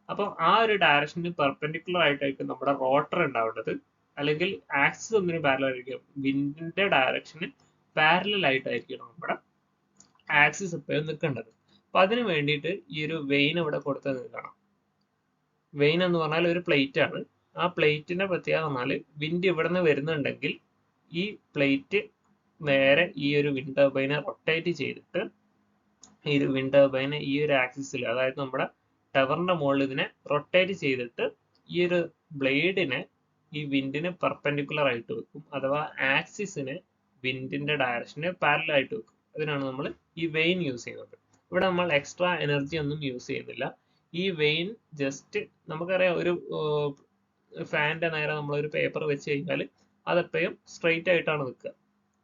അപ്പൊ ആ ഒരു ഡയറക്ഷന് പെർപെൻഡിക്കുലർ ആയിട്ടായിരിക്കും നമ്മുടെ റോട്ടർ ഉണ്ടാവേണ്ടത്, അല്ലെങ്കിൽ ആക്സിസ് ഒന്നിന് പാരലൽ ആയിരിക്കും, വിൻഡിന്റെ ഡയറക്ഷന് പാരലൽ ആയിട്ടായിരിക്കണം നമ്മുടെ ആക്സിസ് എപ്പോഴും നിൽക്കേണ്ടത്. അപ്പൊ അതിന് വേണ്ടിയിട്ട് ഈ ഒരു വെയിൻ ഇവിടെ കൊടുത്തത് കാണാം. വെയിൻ എന്ന് പറഞ്ഞാൽ ഒരു പ്ലേറ്റ് ആണ്. ആ പ്ലേറ്റിന്റെ പ്രത്യേകത പറഞ്ഞാൽ വിൻഡ് ഇവിടെ നിന്ന് വരുന്നുണ്ടെങ്കിൽ ഈ പ്ലേറ്റ് നേരെ ഈ ഒരു വിൻഡ് ടർബൈനെ റൊട്ടേറ്റ് ചെയ്തിട്ട് ഈ ഒരു വിൻഡ് ടർബൈനെ ഈ ഒരു ആക്സിസിൽ, അതായത് നമ്മുടെ ടവറിന്റെ മുകളിൽ ഇതിനെ റൊട്ടേറ്റ് ചെയ്തിട്ട് ഈ ഒരു ബ്ലേഡിനെ ഈ വിൻഡിന് പെർപെൻഡിക്കുലർ ആയിട്ട് വെക്കും, അഥവാ ആക്സിസിനെ വിൻഡിന്റെ ഡയറക്ഷന് പാരലൽ ആയിട്ട് വെക്കും. അതിനാണ് നമ്മൾ ഈ വെയിൻ യൂസ് ചെയ്യുന്നത്. ഇവിടെ നമ്മൾ എക്സ്ട്രാ എനർജി ഒന്നും യൂസ് ചെയ്യുന്നില്ല. ഈ വെയിൻ ജസ്റ്റ് നമുക്കറിയാം, ഒരു ഫാനിന്റെ നേരെ നമ്മളൊരു പേപ്പർ വെച്ച് കഴിഞ്ഞാൽ അതെപ്പോഴും സ്ട്രെയിറ്റ് ആയിട്ടാണ് നിൽക്കുക.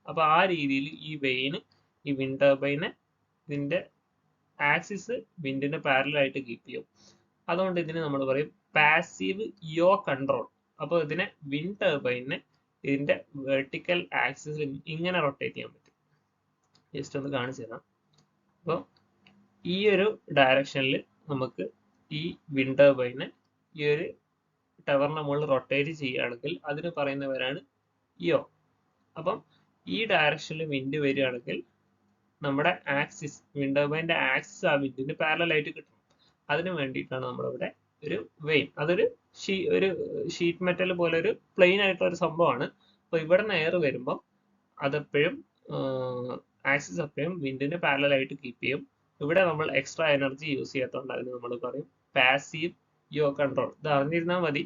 അപ്പൊ ആ രീതിയിൽ ഈ വെയിന് ഈ വിൻഡ് ടർബൈനെ ഇതിന്റെ ആക്സിസ് വിൻഡിന് പാരലൽ ആയിട്ട് കീപ്പ് ചെയ്യും. അതുകൊണ്ട് ഇതിന് നമ്മൾ പറയും പാസീവ് യോ കൺട്രോൾ. അപ്പോൾ ഇതിനെ വിൻഡ് ടർബൈനെ ഇതിന്റെ വെർട്ടിക്കൽ ആക്സിസിൽ ഇങ്ങനെ റൊട്ടേറ്റ് ചെയ്യാൻ പറ്റും. ജസ്റ്റ് ഒന്ന് കാണിച്ചു തരാം. അപ്പോൾ ഈ ഒരു ഡയറക്ഷനിൽ നമുക്ക് ഈ വിൻഡ് ടർബൈനെ ഈ ഒരു ടവറിന്റെ മുകളിൽ റൊട്ടേറ്റ് ചെയ്യുകയാണെങ്കിൽ അതിന് പറയുന്ന പേരാണ് യോ. അപ്പം ഈ ഡയറക്ഷനിൽ വിൻഡ് വരികയാണെങ്കിൽ നമ്മുടെ ആക്സിസ്, വിൻഡ് ടർബൈന്റെ ആക്സിസ് ആ വിൻഡിന് പാരലൽ ആയിട്ട് കിട്ടണം. അതിന് വേണ്ടിയിട്ടാണ് നമ്മളിവിടെ ഒരു വെയിൻ, അതൊരു ഷീറ്റ് മെറ്റൽ പോലെ ഒരു പ്ലെയിൻ ആയിട്ടുള്ള ഒരു സംഭവമാണ്. അപ്പൊ ഇവിടെ നിന്ന് എയർ വരുമ്പോൾ അതെപ്പോഴും ആക്സിസ് എപ്പോഴും വിൻഡിന് പാരലൽ ആയിട്ട് കീപ്പ് ചെയ്യും. ഇവിടെ നമ്മൾ എക്സ്ട്രാ എനർജി യൂസ് ചെയ്യാത്തതുകൊണ്ട് അതിന് നമ്മൾ പറയും പാസീവ് യോ കൺട്രോൾ. ഇത് അറിഞ്ഞിരുന്നാൽ മതി,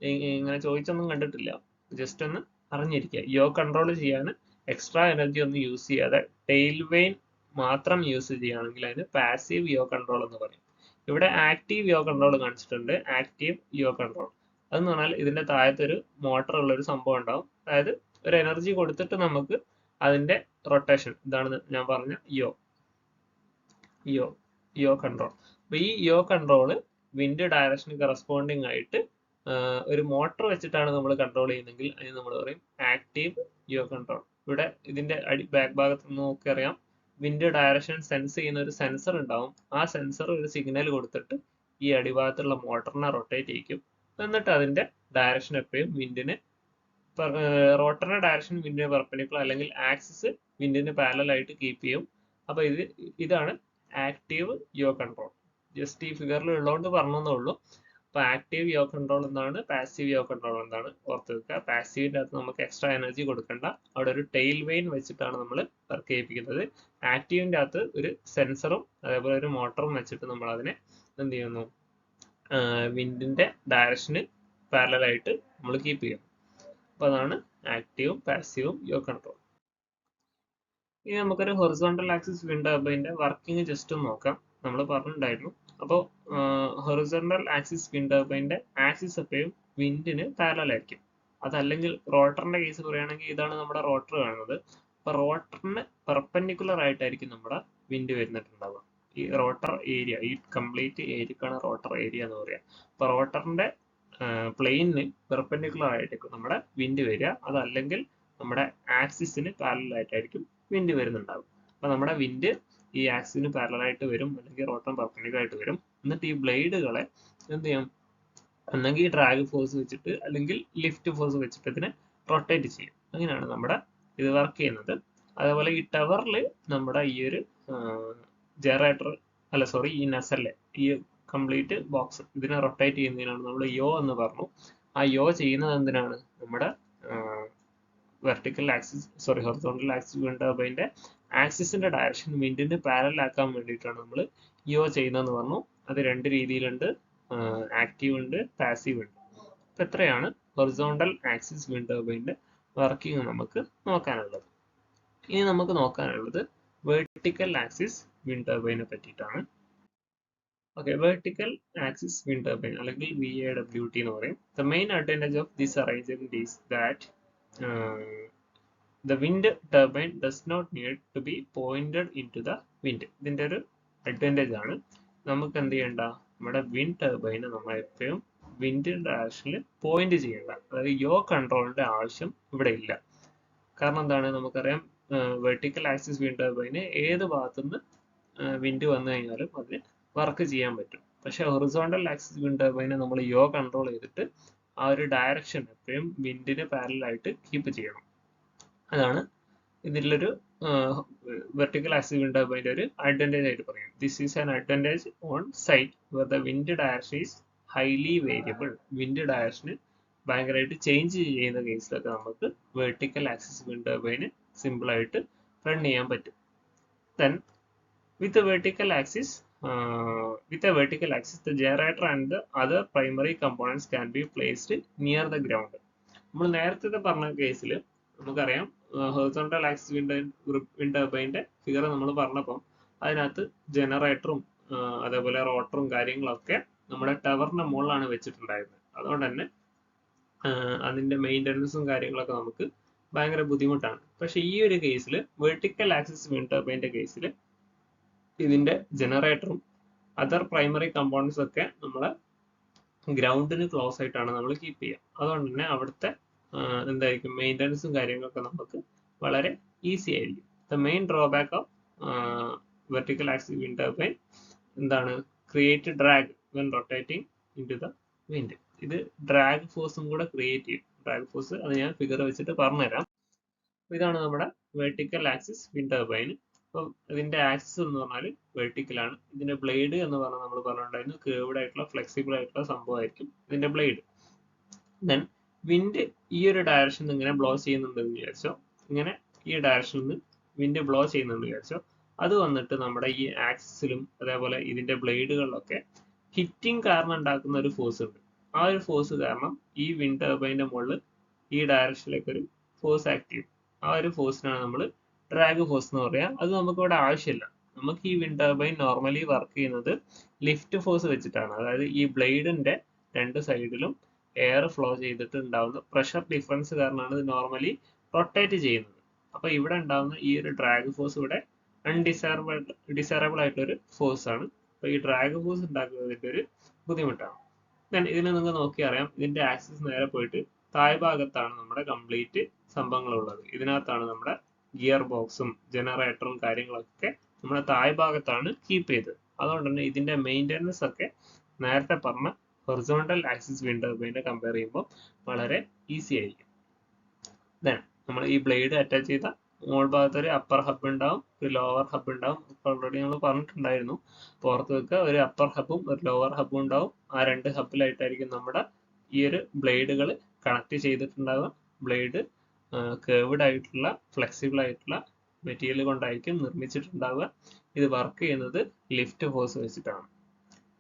ഇങ്ങനെ ചോദിച്ചൊന്നും കണ്ടിട്ടില്ല, ജസ്റ്റ് ഒന്ന് അറിഞ്ഞിരിക്കുക. യോ കൺട്രോൾ ചെയ്യാൻ എക്സ്ട്രാ എനർജി ഒന്നും യൂസ് ചെയ്യാതെ ടെയിൽ വെയിൻ മാത്രം യൂസ് ചെയ്യുകയാണെങ്കിൽ അതിന് പാസീവ് യോ കൺട്രോൾ എന്ന് പറയും. ഇവിടെ ആക്റ്റീവ് യോ കൺട്രോൾ കാണിച്ചിട്ടുണ്ട്, ആക്റ്റീവ് യോ കൺട്രോൾ അതെന്ന് പറഞ്ഞാൽ ഇതിന്റെ താഴത്തൊരു മോട്ടർ ഉള്ള ഒരു സംഭവം ഉണ്ടാവും. അതായത് ഒരു എനർജി കൊടുത്തിട്ട് നമുക്ക് അതിന്റെ റൊട്ടേഷൻ, ഇതാണ് ഞാൻ പറഞ്ഞ യോ കൺട്രോൾ. അപ്പൊ ഈ യോ കൺട്രോള് വിൻഡ് ഡയറക്ഷന് കറസ്പോണ്ടിങ് ആയിട്ട് ഒരു മോട്ടർ വെച്ചിട്ടാണ് നമ്മൾ കൺട്രോൾ ചെയ്യുന്നതെങ്കിൽ അതിന് നമ്മൾ പറയും ആക്റ്റീവ് യോ കൺട്രോൾ. ഇവിടെ ഇതിന്റെ ബാക്ക് ഭാഗത്ത് നിന്ന് നോക്കി അറിയാം, വിൻഡ് ഡയറക്ഷൻ സെൻസ് ചെയ്യുന്ന ഒരു സെൻസർ ഉണ്ടാവും. ആ സെൻസർ ഒരു സിഗ്നൽ കൊടുത്തിട്ട് ഈ അടിഭാഗത്തുള്ള മോട്ടറിനെ റൊട്ടേറ്റ് ചെയ്യിക്കും. എന്നിട്ട് അതിന്റെ ഡയറക്ഷൻ എപ്പോഴും വിൻഡിന് റോട്ടറിന്റെ ഡയറക്ഷൻ വിൻഡിന് പെർപെൻഡിക്കുലർ അല്ലെങ്കിൽ ആക്സിസ് വിൻഡിന് പാരലൽ ആയിട്ട് കീപ്പ് ചെയ്യും. അപ്പൊ ഇതാണ് ആക്റ്റീവ് യോ കൺട്രോൾ. ജസ്റ്റ് ഈ ഫിഗറിൽ ഉള്ളതുകൊണ്ട് പറഞ്ഞതേ ഉള്ളൂ. അപ്പൊ ആക്റ്റീവ് യോ കൺട്രോൾ എന്താണ്, പാസീവ് യോ കൺട്രോൾ എന്താണ് ഓർത്ത് വെക്കുക. പാസീവിന്റെ അകത്ത് നമുക്ക് എക്സ്ട്രാ എനർജി കൊടുക്കണ്ട. അവിടെ ഒരു ടെയിൽ വെയിൻ വെച്ചിട്ടാണ് നമ്മൾ വർക്ക് ചെയ്യിപ്പിക്കുന്നത്. ആക്റ്റീവിന്റെ അകത്ത് ഒരു സെൻസറും അതേപോലെ ഒരു മോട്ടറും വെച്ചിട്ട് നമ്മൾ അതിനെ എന്ത് ചെയ്യുന്നു, വിൻഡിന്റെ ഡയറക്ഷന് പാരലൽ ആയിട്ട് നമ്മൾ കീപ്പ് ചെയ്യും. അപ്പൊ അതാണ് ആക്റ്റീവും പാസീവും യോ കൺട്രോൾ. ഇനി നമുക്കൊരു ഹൊറിസോണ്ടൽ ആക്സിസ് വിൻഡ് ടർബൈന്റെ വർക്കിംഗ് ജസ്റ്റ് ഒന്ന് നോക്കാം. നമ്മൾ പറഞ്ഞിട്ടുണ്ടായിരുന്നു. അപ്പോൾ ഹൊറിസോണ്ടൽ ആക്സിസ് വിൻഡ് ടർബൈന്റെ ആക്സിസ് എപ്പോഴും വിൻഡിന് പാരലൽ ആയിരിക്കും. അതല്ലെങ്കിൽ റോട്ടറിന്റെ കേസ് പറയുകയാണെങ്കിൽ ഇതാണ് നമ്മുടെ റോട്ടർ കാണുന്നത്. അപ്പൊ റോട്ടറിന് പെർപെൻഡിക്കുലർ ആയിട്ടായിരിക്കും നമ്മുടെ വിൻഡ് വരുന്നിട്ടുണ്ടാവുക. ഈ റോട്ടർ ഏരിയ, ഈ കംപ്ലീറ്റ് ഏരിയക്കാണ് റോട്ടർ ഏരിയ എന്ന് പറയുക. അപ്പൊ റോട്ടറിന്റെ പ്ലെയിനിന് പെർപെൻഡിക്കുലർ ആയിട്ടായിരിക്കും നമ്മുടെ വിൻഡ് വരിക. അതല്ലെങ്കിൽ നമ്മുടെ ആക്സിസിന് പാരലൽ ആയിട്ടായിരിക്കും വിൻഡ് വരുന്നുണ്ടാവും. അപ്പൊ നമ്മുടെ വിൻഡ് ഈ ആക്സിസിന് പാരലൽ ആയിട്ട് വരും, അല്ലെങ്കിൽ റോട്ടർ പെർപെൻഡിക്കുലർ ആയിട്ട് വരും. എന്നിട്ട് ഈ ബ്ലേഡുകളെ എന്ത് ചെയ്യും, ഒന്നെങ്കിൽ ഡ്രാഗ് ഫോഴ്സ് വെച്ചിട്ട് അല്ലെങ്കിൽ ലിഫ്റ്റ് ഫോഴ്സ് വെച്ചിട്ട് ഇതിനെ റൊട്ടേറ്റ് ചെയ്യും. അങ്ങനെയാണ് നമ്മുടെ ഇത് വർക്ക് ചെയ്യുന്നത്. അതേപോലെ ഈ ടവറിൽ നമ്മുടെ ഈ ഒരു ജനറേറ്റർ ഈ നസല്, ഈ കംപ്ലീറ്റ് ബോക്സ് ഇതിനെ റൊട്ടേറ്റ് ചെയ്യുന്നതിനാണ് നമ്മൾ യോ എന്ന് പറഞ്ഞു. ആ യോ ചെയ്യുന്നത് എന്തിനാണ്, നമ്മുടെ ഹൊറിസോണ്ടൽ ആക്സിസ് വിൻഡ് ടർബൈന്റെ ആക്സിസിന്റെ ഡയറക്ഷൻ വിൻഡിന് പാരലൽ ആക്കാൻ വേണ്ടിയിട്ടാണ് നമ്മൾ യോ ചെയ്യുന്നതെന്ന് പറഞ്ഞു. അത് രണ്ട് രീതിയിലുണ്ട്, ആക്റ്റീവ് ഉണ്ട്, പാസീവ് ഉണ്ട്. അപ്പൊ എത്രയാണ് ഹൊറിസോണ്ടൽ ആക്സിസ് വിൻഡ് ടർബൈന്റെ വർക്കിംഗ് നമുക്ക് നോക്കാനുള്ളത്. ഇനി നമുക്ക് നോക്കാനുള്ളത് വെർട്ടിക്കൽ ആക്സിസ് വിൻഡ് ടർബൈനെ പറ്റിയിട്ടാണ്. Okay, vertical axis wind turbine അല്ലെങ്കിൽ VAWT എന്ന് പറയും. The main advantage of this arrangement is that the wind turbine does not need to be pointed into the wind. ഇതിന്റെ ഒരു അഡ്വാൻറ്റേജ് ആണ്. നമുക്ക് എന്ത് ചെയ്യണ്ട, നമ്മുടെ വിൻഡ് ടർബൈനെ നമ്മൾ എപ്പോഴും വിൻഡ് ഡയറക്ഷനിൽ പോയിന്റ് ചെയ്യണ്ട. അതായത് യോ കൺട്രോളിന്റെ ആവശ്യം ഇവിടെ ഇല്ല. കാരണം എന്താണ്, നമുക്കറിയാം വെർട്ടിക്കൽ ആക്സിസ് വിൻഡ് ടർബൈന് ഏത് ഭാഗത്തുനിന്ന് വിൻഡ് വന്നു കഴിഞ്ഞാലും അതിന് വർക്ക് ചെയ്യാൻ പറ്റും. പക്ഷെ ഹൊറിസോണ്ടൽ ആക്സിസ് വിൻഡ് ടർബൈനെ നമ്മൾ യോ കൺട്രോൾ ചെയ്തിട്ട് ആ ഒരു ഡയറക്ഷൻ എപ്പോഴും വിൻഡിന് പാരലൽ ആയിട്ട് കീപ്പ് ചെയ്യണം. അതാണ് ഇതിലൊരു വെർട്ടിക്കൽ ആക്സിസ് വിൻഡ് ടർബൈന്റെ ഒരു അഡ്വാൻറ്റേജ് ആയിട്ട് പറയും. This is an advantage on site where the wind direction is highly variable. Wind ഡയറക്ഷന് ഭയങ്കരമായിട്ട് ചേഞ്ച് ചെയ്യുന്ന കേസിലൊക്കെ നമുക്ക് വെർട്ടിക്കൽ ആക്സിസ് വിൻഡ് ടർബൈന് സിമ്പിൾ ആയിട്ട് റൺ ചെയ്യാൻ പറ്റും. Then with vertical axis the generator and the other primary components can be placed near the ground. നമ്മൾ നേരത്തെ പറഞ്ഞ കേസിൽ നമുക്കറിയാം ഹൊറിസോണ്ടൽ ആക്സിസ് വിൻഡ് ടർബൈന്റെ ഫിഗർ നമ്മൾ പറഞ്ഞപ്പം അതിനകത്ത് ജനറേറ്ററും അതേപോലെ റോട്ടറും കാര്യങ്ങളൊക്കെ നമ്മുടെ ടവറിന്റെ മുകളിലാണ് വെച്ചിട്ടുണ്ടായിരുന്നത്. അതുകൊണ്ട് തന്നെ അതിന്റെ മെയിൻ്റനൻസും കാര്യങ്ങളൊക്കെ നമുക്ക് ഭയങ്കര ബുദ്ധിമുട്ടാണ്. പക്ഷെ ഈ ഒരു കേസിൽ വെർട്ടിക്കൽ ആക്സിസ് വിൻഡ് ടർബൈന്റെ കേസിൽ ഇതിന്റെ ജനറേറ്ററും അതർ പ്രൈമറി കമ്പോണൻസ് ഒക്കെ നമ്മളെ ഗ്രൗണ്ടിന് ക്ലോസ് ആയിട്ടാണ് നമ്മൾ കീപ്പ് ചെയ്യുക. അതുകൊണ്ട് തന്നെ അവിടുത്തെ എന്തായിരിക്കും മെയിൻ്റനൻസും കാര്യങ്ങളൊക്കെ നമുക്ക് വളരെ ഈസി ആയിരിക്കും. The main drawback of vertical axis wind turbine എന്താണ്, create drag when rotating into the wind. ഇത് ഡ്രാഗ് ഫോഴ്സും കൂടെ ക്രിയേറ്റ് ചെയ്യും. ഡ്രാഗ് ഫോഴ്സ് അത് ഞാൻ ഫിഗർ വെച്ചിട്ട് പറഞ്ഞുതരാം. ഇതാണ് നമ്മുടെ വെർട്ടിക്കൽ ആക്സിസ് വിൻഡ് ടർബൈൻ. അപ്പം ഇതിന്റെ ആക്സിസ് എന്ന് പറഞ്ഞാൽ വെർട്ടിക്കൽ ആണ്. ഇതിന്റെ ബ്ലേഡ് എന്ന് പറഞ്ഞാൽ നമ്മൾ പറഞ്ഞിട്ടുണ്ടായിരുന്നു കേർവ്ഡ് ആയിട്ടുള്ള ഫ്ലെക്സിബിൾ ആയിട്ടുള്ള സംഭവമായിരിക്കും ഇതിന്റെ ബ്ലേഡ്. ദെൻ വിൻഡ് ഈ ഒരു ഡയറക്ഷനിൽ ഇങ്ങനെ ബ്ലോ ചെയ്യുന്നുണ്ടെന്ന് വിചാരിച്ചോ, ഇങ്ങനെ ഈ ഡയറക്ഷനിൽ നിന്ന് വിൻഡ് ബ്ലോ ചെയ്യുന്നുണ്ടെന്ന് വിചാരിച്ചോ, അത് വന്നിട്ട് നമ്മുടെ ഈ ആക്സിസിലും അതേപോലെ ഇതിന്റെ ബ്ലേഡുകളിലൊക്കെ ഹിറ്റിംഗ് കാരണം ഉണ്ടാക്കുന്ന ഒരു ഫോഴ്സ് ഉണ്ട്. ആ ഒരു ഫോഴ്സ് കാരണം ഈ വിൻഡ് ടർബൈന്റെ മുകളിൽ ഈ ഡയറക്ഷനിലേക്ക് ഒരു ഫോഴ്സ് ആക്ട് ചെയ്യും. ആ ഒരു ഫോഴ്സിനാണ് നമ്മൾ ഡ്രാഗ് ഫോഴ്സ് എന്ന് പറയാം. അത് നമുക്ക് ഇവിടെ ആവശ്യമില്ല. നമുക്ക് ഈ വിൻഡ് ടർബൈൻ നോർമലി വർക്ക് ചെയ്യുന്നത് ലിഫ്റ്റ് ഫോഴ്സ് വെച്ചിട്ടാണ്. അതായത് ഈ ബ്ലേഡിന്റെ രണ്ട് സൈഡിലും എയർ ഫ്ലോ ചെയ്തിട്ട് ഉണ്ടാവുന്ന പ്രഷർ ഡിഫറൻസ് കാരണമാണ് ഇത് നോർമലി റൊട്ടേറ്റ് ചെയ്യുന്നത്. അപ്പൊ ഇവിടെ ഉണ്ടാവുന്ന ഈ ഒരു ഡ്രാഗ് ഫോഴ്സ് ഇവിടെ ഡിസൈറബിൾ ആയിട്ടുള്ള ഒരു ഫോഴ്സ് ആണ്. അപ്പൊ ഈ ഡ്രാഗ് ഫോഴ്സ് ഉണ്ടാക്കുന്നതിന്റെ ഒരു ബുദ്ധിമുട്ടാണ്. ദെൻ ഇതിന് നിങ്ങൾക്ക് നോക്കി അറിയാം, ഇതിന്റെ ആക്സിസ് നേരെ പോയിട്ട് താഴ്ഭാഗത്താണ് നമ്മുടെ കംപ്ലീറ്റ് സംഭവങ്ങളുള്ളത്. ഇതിനകത്താണ് നമ്മുടെ ഗിയർ ബോക്സും ജനറേറ്ററും കാര്യങ്ങളൊക്കെ നമ്മുടെ താഴ്ഭാഗത്താണ് കീപ്പ് ചെയ്തത്. അതുകൊണ്ട് തന്നെ ഇതിന്റെ മെയിൻ്റെനൻസ് ഒക്കെ നേരത്തെ പറഞ്ഞ ഹൊറിസോണ്ടൽ ആക്സിസ് വിൻഡ് ടർബൈനെ കമ്പയർ ചെയ്യുമ്പോൾ വളരെ ഈസി ആയിരിക്കും. ദെൻ നമ്മൾ ഈ ബ്ലേഡ് അറ്റാച്ച് ചെയ്ത മോൾ ഭാഗത്ത് ഒരു അപ്പർ ഹബ് ഉണ്ടാവും, ഒരു ലോവർ ഹബ് ഉണ്ടാവും. ഓൾറെഡി നമ്മൾ പറഞ്ഞിട്ടുണ്ടായിരുന്നു. പുറത്ത് വെക്കുക ഒരു അപ്പർ ഹബും ഒരു ലോവർ ഹബും ഉണ്ടാവും. ആ രണ്ട് ഹബിലായിട്ടായിരിക്കും നമ്മുടെ ഈ ഒരു ബ്ലേഡുകൾ കണക്ട് ചെയ്തിട്ടുണ്ടാവുക. ബ്ലേഡ് കേർവ്ഡ് ആയിട്ടുള്ള ഫ്ലെക്സിബിൾ ആയിട്ടുള്ള മെറ്റീരിയൽ കൊണ്ടായിരിക്കും നിർമ്മിച്ചിട്ടുണ്ടാവുക. ഇത് വർക്ക് ചെയ്യുന്നത് ലിഫ്റ്റ് ഫോഴ്സ് വെച്ചിട്ടാണ്.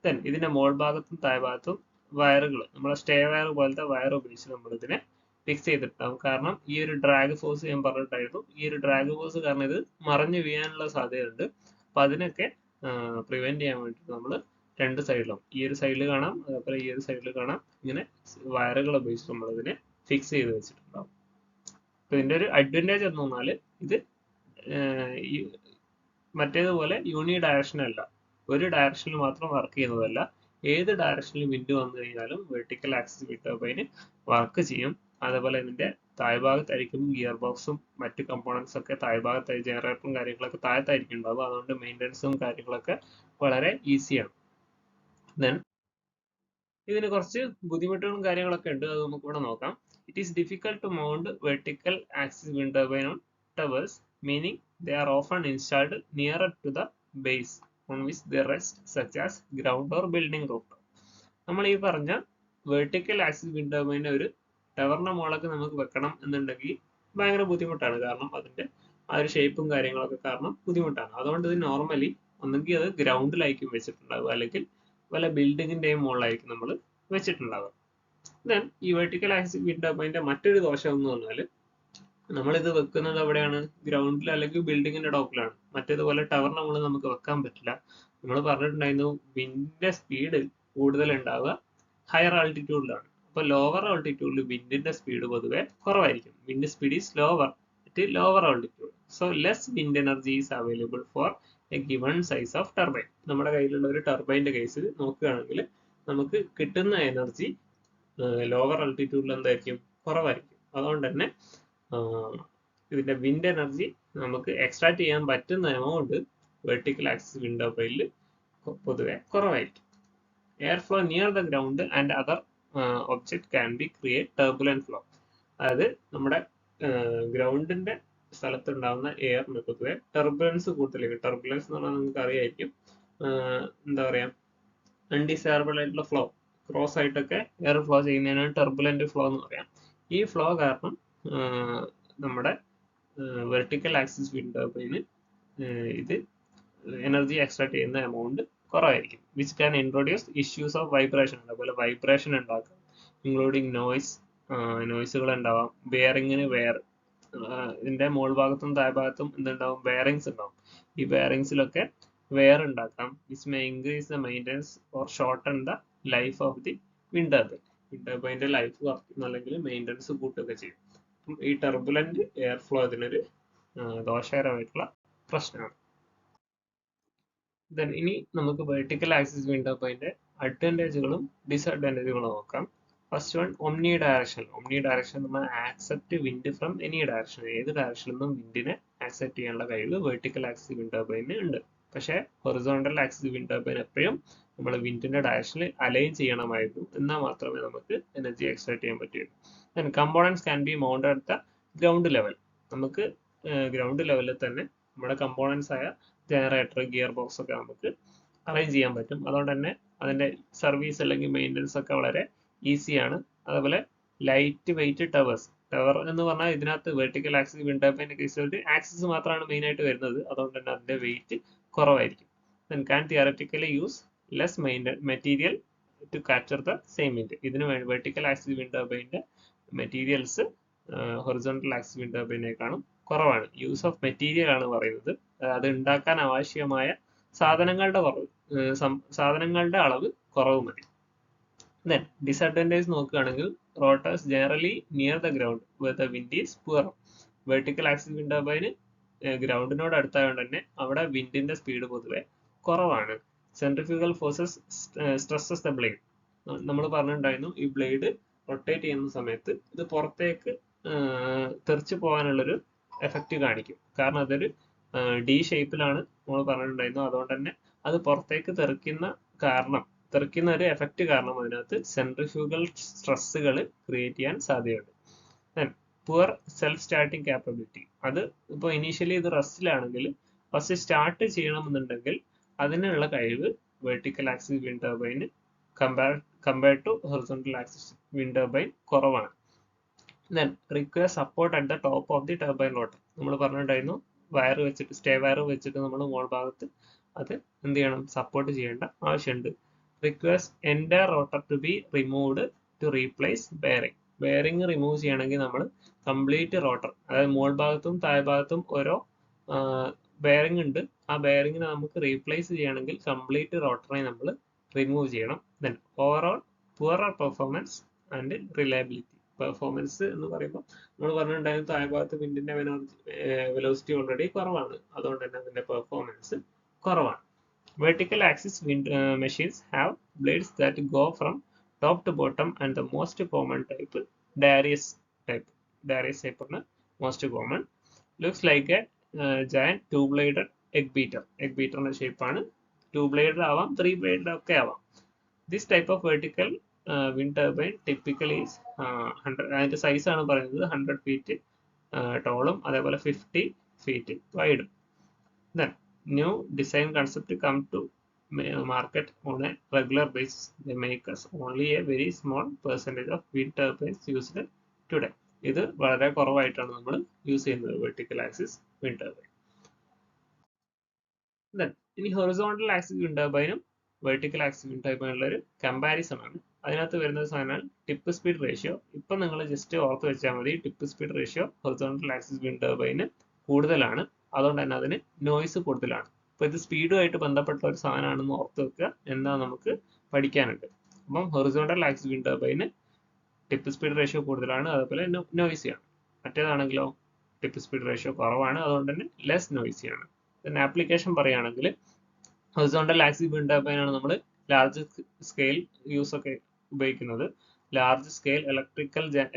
ദെൻ ഇതിന്റെ മോൾ ഭാഗത്തും താഴ്ഭാഗത്തും വയറുകൾ, നമ്മുടെ സ്റ്റേ വയർ പോലത്തെ വയർ ഉപയോഗിച്ച് നമ്മൾ ഇതിനെ ഫിക്സ് ചെയ്തിട്ടുണ്ടാവും. കാരണം ഈ ഒരു ഡ്രാഗ് ഫോഴ്സ് ഞാൻ പറഞ്ഞിട്ടായിരുന്നു, ഈ ഒരു ഡ്രാഗ് ഫോഴ്സ് കാരണം ഇത് മറിഞ്ഞു വീഴാനുള്ള സാധ്യതയുണ്ട്. അപ്പൊ അതിനൊക്കെ പ്രിവെന്റ് ചെയ്യാൻ വേണ്ടിയിട്ട് നമ്മൾ രണ്ട് സൈഡിലും, ഈ ഒരു സൈഡിൽ കാണാം അതേപോലെ ഈ ഒരു സൈഡിൽ കാണാം, ഇങ്ങനെ വയറുകൾ ഉപയോഗിച്ച് നമ്മൾ ഇതിനെ ഫിക്സ് ചെയ്ത് വെച്ചിട്ടുണ്ടാവും. അപ്പൊ ഇതിന്റെ ഒരു അഡ്വാൻറ്റേജ് എന്ന് പറഞ്ഞാൽ ഇത് മറ്റേതുപോലെ യൂണി ഡയറക്ഷൻ അല്ല, ഒരു ഡയറക്ഷനിൽ മാത്രം വർക്ക് ചെയ്യുന്നതല്ല. ഏത് ഡയറക്ഷനിൽ വിൻഡ് വന്നു കഴിഞ്ഞാലും vertical axis wind turbine work ചെയ്യും. അതേപോലെ ഇതിന്റെ താഴ്ഭാഗത്തായിരിക്കും ഗിയർ ബോക്സും മറ്റു കമ്പോണൻസ് ഒക്കെ താഴ്ഭാഗത്തായി, ജനറേറ്ററും കാര്യങ്ങളൊക്കെ താഴത്തായിരിക്കും ഉണ്ടാവുക. അതുകൊണ്ട് മെയിൻ്റെനൻസും കാര്യങ്ങളൊക്കെ വളരെ ഈസിയാണ്. ദെൻ ഇതിന് കുറച്ച് ബുദ്ധിമുട്ടുകളും കാര്യങ്ങളൊക്കെ ഉണ്ട്, അത് നമുക്ക് ഇവിടെ നോക്കാം. It is difficult to mount vertical axis wind turbine on towers, meaning they are often installed nearer to the base on which they rest, such as ground or building rooftop. നമ്മൾ ഈ പറഞ്ഞ വെർട്ടിക്കൽ ആക്സിസ് വിൻഡ് ടർബൈൻ്റെ ഒരു ടവറിന്റെ മുകളൊക്കെ നമുക്ക് വെക്കണം എന്നുണ്ടെങ്കിൽ ഭയങ്കര ബുദ്ധിമുട്ടാണ്. കാരണം അതിന്റെ ആ ഒരു ഷേപ്പും കാര്യങ്ങളൊക്കെ കാരണം ബുദ്ധിമുട്ടാണ്. അതുകൊണ്ട് ഇത് നോർമലി ഒന്നെങ്കിൽ അത് ഗ്രൗണ്ടിലായിരിക്കും വെച്ചിട്ടുണ്ടാവുക, അല്ലെങ്കിൽ വല്ല ബിൽഡിങ്ങിന്റെയും മുകളിലായിരിക്കും നമ്മൾ വെച്ചിട്ടുണ്ടാവുക. ദെൻ ഈ വെർട്ടിക്കൽ ആക്സിസ് വിൻഡ് ടർബൈൻ്റെ മറ്റൊരു ദോഷം എന്ന് പറഞ്ഞാൽ നമ്മളിത് വെക്കുന്നത് എവിടെയാണ്? ഗ്രൗണ്ടിൽ അല്ലെങ്കിൽ ബിൽഡിങ്ങിന്റെ ടോപ്പിലാണ്. മറ്റേതുപോലെ ടവറിന്റെ മുകളിൽ നമുക്ക് വെക്കാൻ പറ്റില്ല. നമ്മൾ പറഞ്ഞിട്ടുണ്ടായിരുന്നു വിൻഡിന്റെ സ്പീഡ് കൂടുതൽ ഉണ്ടാവുക ഹയർ ആൾട്ടിറ്റ്യൂഡിലാണ്. അപ്പൊ ലോവർ ആൾട്ടിറ്റ്യൂഡിൽ വിൻഡിന്റെ സ്പീഡ് പൊതുവെ കുറവായിരിക്കും. Wind speed is lower at lower altitude. So less wind energy is available for A given size of turbine. നമ്മുടെ കയ്യിലുള്ള ഒരു ടർബൈന്റെ കേസിൽ നോക്കുകയാണെങ്കിൽ നമുക്ക് കിട്ടുന്ന എനർജി ലോവർ ആൾട്ടിറ്റ്യൂഡിൽ എന്തായിരിക്കും? കുറവായിരിക്കും. അതുകൊണ്ട് തന്നെ ഇതിന്റെ വിൻഡ് എനർജി നമുക്ക് എക്സ്ട്രാക്ട് ചെയ്യാൻ പറ്റുന്ന എമൗണ്ട് വെർട്ടിക്കൽ ആക്സിസ് വിൻഡ് ടർബൈനിൽ പൊതുവെ കുറവായിരിക്കും. Air flow near the ground and other object can be create turbulent flow. അതായത് നമ്മുടെ ഗ്രൗണ്ടിന്റെ സ്ഥലത്തുണ്ടാകുന്ന എയറിന് പൊതുവെ ടർബുലൻസ് കൂടുതലായിരിക്കും. ടർബുലൻസ് എന്ന് പറഞ്ഞാൽ നിങ്ങൾക്ക് അറിയായിരിക്കും, എന്താ പറയാ, അൺഡിസൈറബിൾ ആയിട്ടുള്ള ഫ്ലോ, ക്രോസ് ആയിട്ടൊക്കെ എയർ ഫ്ലോ ചെയ്യുന്നതിനാണ് ടർബുലന്റ് ഫ്ലോ എന്ന് പറയാം. ഈ ഫ്ലോ കാരണം നമ്മുടെ വെർട്ടിക്കൽ ആക്സിസ് വിൻഡ് ടർബൈന് ഇത് എനർജി എക്സ്ട്രാക്ട് ചെയ്യുന്ന എമൗണ്ട് കുറവായിരിക്കും. Which can introduce issues of vibration. അതുപോലെ വൈബ്രേഷൻ ഉണ്ടാക്കാം, ഇൻക്ലൂഡിങ് നോയ്സുകൾ ഉണ്ടാവാം. ബെയറിങ്ങിന് ഇതിന്റെ മോൾ ഭാഗത്തും താഴ്ഭാഗത്തും എന്തുണ്ടാവും? ബെയറിങ്സ് ഉണ്ടാവും. ഈ ബെയറിങ്സിലൊക്കെ വെയർ ഉണ്ടാക്കാം. Which may increase the maintenance or shorten the life of the wind turbine. Wind ടർബൈൻ്റെ ലൈഫ് കുറയ്ക്കും അല്ലെങ്കിൽ മെയിൻ്റെനൻസ് കൂട്ടുകയൊക്കെ ചെയ്യും. ഈ ടർബുലന്റ് എയർ ഫ്ലോ ഇതിനൊരു ദോഷകരമായിട്ടുള്ള പ്രശ്നമാണ്. ദെൻ ഇനി നമുക്ക് വെർട്ടിക്കൽ ആക്സിസ് വിൻഡ് ടർബൈൻ്റെ അഡ്വാൻറ്റേജുകളും ഡിസഡ്വാൻറ്റേജുകളും നോക്കാം. First one, omni direction. Omni direction നമ്മൾ accept wind from any direction. ഏത് ഡയറക്ഷനിൽ നിന്നും വിൻഡിനെ ആക്സെപ്റ്റ് ചെയ്യാനുള്ള കഴിവ് വെർട്ടിക്കൽ ആക്സിസ് വിൻഡ് ടർബൈന് ഉണ്ട്. പക്ഷേ ഹൊറിസോണ്ടൽ ആക്സിസ് വിൻഡ് ടർബൈൻ എപ്പോഴും നമ്മൾ വിൻഡിന്റെ ഡയറക്ഷനിൽ അലൈൻ ചെയ്യണമായിരുന്നു. എന്നാൽ മാത്രമേ നമുക്ക് എനർജി എക്സ്ട്രാക്ട് ചെയ്യാൻ പറ്റുള്ളൂ. Then components can be mounted at the ground level. നമുക്ക് ഗ്രൗണ്ട് ലെവലിൽ തന്നെ നമ്മുടെ കമ്പോണൻസ് ആയ ജനറേറ്റർ, ഗിയർ ബോക്സ് ഒക്കെ നമുക്ക് അറേഞ്ച് ചെയ്യാൻ പറ്റും. അതുകൊണ്ട് തന്നെ അതിന്റെ സർവീസ് അല്ലെങ്കിൽ മെയിൻ്റെനൻസ് ഒക്കെ വളരെ ഈസിയാണ്. അതേപോലെ ലൈറ്റ് വെയിറ്റ് ടവേഴ്സ്. ടവർ എന്ന് പറഞ്ഞാൽ ഇതിനകത്ത് വെർട്ടിക്കൽ ആക്സിസ് വിൻഡ് ടർബൈൻ്റെ കേസിൽ ആക്സിസ് മാത്രമാണ് മെയിൻ ആയിട്ട് വരുന്നത്. അതുകൊണ്ട് തന്നെ അതിന്റെ വെയിറ്റ് കുറവായിരിക്കും. Then can theoretically use less material to capture the same wind. ഇതിന് വെർട്ടിക്കൽ ആക്സിസ് വിൻഡ് ടർബൈൻ്റെ മെറ്റീരിയൽസ് ഹൊറിസോണ്ടൽ ആക്സിസ് വിൻഡ് ടർബൈനേക്കാളും കുറവാണ്. യൂസ് ഓഫ് മെറ്റീരിയൽ ആണ് പറയുന്നത്. അത് ഉണ്ടാക്കാൻ ആവശ്യമായ സാധനങ്ങളുടെ അളവ് കുറവ് മതി. ദെൻ ഡിസഡ്വാൻറ്റേജ് നോക്കുകയാണെങ്കിൽ rotors generally near the ground where the wind is poor. Vertical axis wind ടർബൈന് ഗ്രൗണ്ടിനോട് അടുത്തായതുകൊണ്ട് തന്നെ അവിടെ വിൻഡിന്റെ സ്പീഡ് പൊതുവെ കുറവാണ്. Centrifugal forces stresses the blade. നമ്മൾ പറഞ്ഞിട്ടുണ്ടായിരുന്നു ഈ ബ്ലേഡ് റൊട്ടേറ്റ് ചെയ്യുന്ന സമയത്ത് ഇത് പുറത്തേക്ക് തെറിച്ചു പോകാനുള്ളൊരു എഫക്റ്റ് കാണിക്കും. കാരണം അതൊരു ഡി ഷേപ്പിലാണ് നമ്മൾ പറഞ്ഞിട്ടുണ്ടായിരുന്നു. അതുകൊണ്ട് തന്നെ അത് പുറത്തേക്ക് തെറിക്കുന്ന ഒരു എഫക്റ്റ് കാരണം അതിനകത്ത് സെൻട്രിഫ്യൂഗൽ സ്ട്രെസ്സുകൾ ക്രിയേറ്റ് ചെയ്യാൻ സാധ്യതയുണ്ട്. Then poor self starting capability. അത് ഇപ്പോൾ ഇനീഷ്യലി ഇത് റെസ്റ്റിലാണെങ്കിൽ ഫസ്റ്റ് സ്റ്റാർട്ട് ചെയ്യണമെന്നുണ്ടെങ്കിൽ അതിനുള്ള കഴിവ് വെർട്ടിക്കൽ ആക്സിസ് വിൻഡ് ടർബൈന് compared to horizontal axis wind turbine കുറവാണ്. Then require support at the top of the turbine rotor. നമ്മൾ പറഞ്ഞിട്ടുണ്ടായിരുന്നു വയർ വെച്ചിട്ട് സ്റ്റേ വയർ വെച്ചിട്ട് നമ്മൾ മോൾ ഭാഗത്ത് അത് എന്ത് ചെയ്യണം, സപ്പോർട്ട് ചെയ്യേണ്ട ആവശ്യമുണ്ട്. Requires entire rotor to be removed to replace bearing. Bearing remove ചെയ്യണമെങ്കിൽ നമ്മൾ കംപ്ലീറ്റ് റോട്ടർ, അതായത് മോൾ ഭാഗത്തും താഴെ ഭാഗത്തും ഓരോ ബെയറിംഗ് ഉണ്ട്. ആ ബെയറിംഗിനെ നമുക്ക് റീപ്ലേസ് ചെയ്യണമെങ്കിൽ കംപ്ലീറ്റ് റോട്ടറിനെ നമ്മൾ റിമൂവ് ചെയ്യണം. Then overall poorer performance and reliability. Performance എന്ന് പറയുമ്പോൾ നമ്മൾ പറഞ്ഞിട്ടുണ്ടായിരുന്നു താഴെ ഭാഗത്ത് വിൻഡിന്റെ വെലോസിറ്റി ഓൾറെഡി കുറവാണ്, അതുകൊണ്ട് തന്നെ അതിന്റെ പെർഫോമൻസ് കുറവാണ്. Vertical axis wind machines have blades that go from top to bottom and the most common type Darrieus type ആണ് most common. Looks like a giant two-bladed egg beater. Egg beater ന്റെ ഷേപ്പാണ്. 2-bladed ആവാം, 3-bladed ഒക്കെ ആവാം. This type of vertical wind turbine typically is 100, അതിന്റെ size ആണ് പറയുന്നത് 100 feet ടോളും അതേപോലെ 50 feet വൈഡും. Then new design concept come to market on a regular basis. They make us only a very small percentage of wind turbines used today. ഇത് വളരെ കുറവായിട്ടാണ് നമ്മൾ use ചെയ്യുന്നത് vertical axis wind turbine. Then ഇനി horizontal axis wind ടർബൈനും vertical axis wind ടർബൈനുള്ള ഒരു comparison ആണ്. അതിനകത്ത് വരുന്നത് സാധനം ടിപ്പ് സ്പീഡ് റേഷ്യോ. ഇപ്പം നിങ്ങൾ ജസ്റ്റ് ഓർത്ത് വെച്ചാൽ മതി, tip speed ratio horizontal axis wind turbine കൂടുതലാണ്, അതുകൊണ്ട് തന്നെ അതിന് നോയ്സ് കൂടുതലാണ്. അപ്പോൾ ഇത് സ്പീഡുമായിട്ട് ബന്ധപ്പെട്ട ഒരു സാധനമാണെന്ന് ഓർത്ത് വെക്കുക, എന്താ നമുക്ക് പഠിക്കാനുണ്ട്. അപ്പം horizontal axis wind turbine tip speed ratio കൂടുതലാണ്, അതുപോലെ നോയ്സിയാണ്. മറ്റേതാണെങ്കിലോ ടിപ്പ് സ്പീഡ് റേഷ്യോ കുറവാണ്, അതുകൊണ്ട് തന്നെ ലെസ് നോയ്സിയാണ്. പിന്നെ ആപ്ലിക്കേഷൻ പറയുകയാണെങ്കിൽ ഹൊറിസോണ്ടൽ ആക്സിസ് വിൻഡ് ടർബൈൻ ആണ് നമ്മൾ ലാർജ് സ്കെയിൽ യൂസ് ഒക്കെ ഉപയോഗിക്കുന്നത്. ലാർജ് സ്കെയിൽ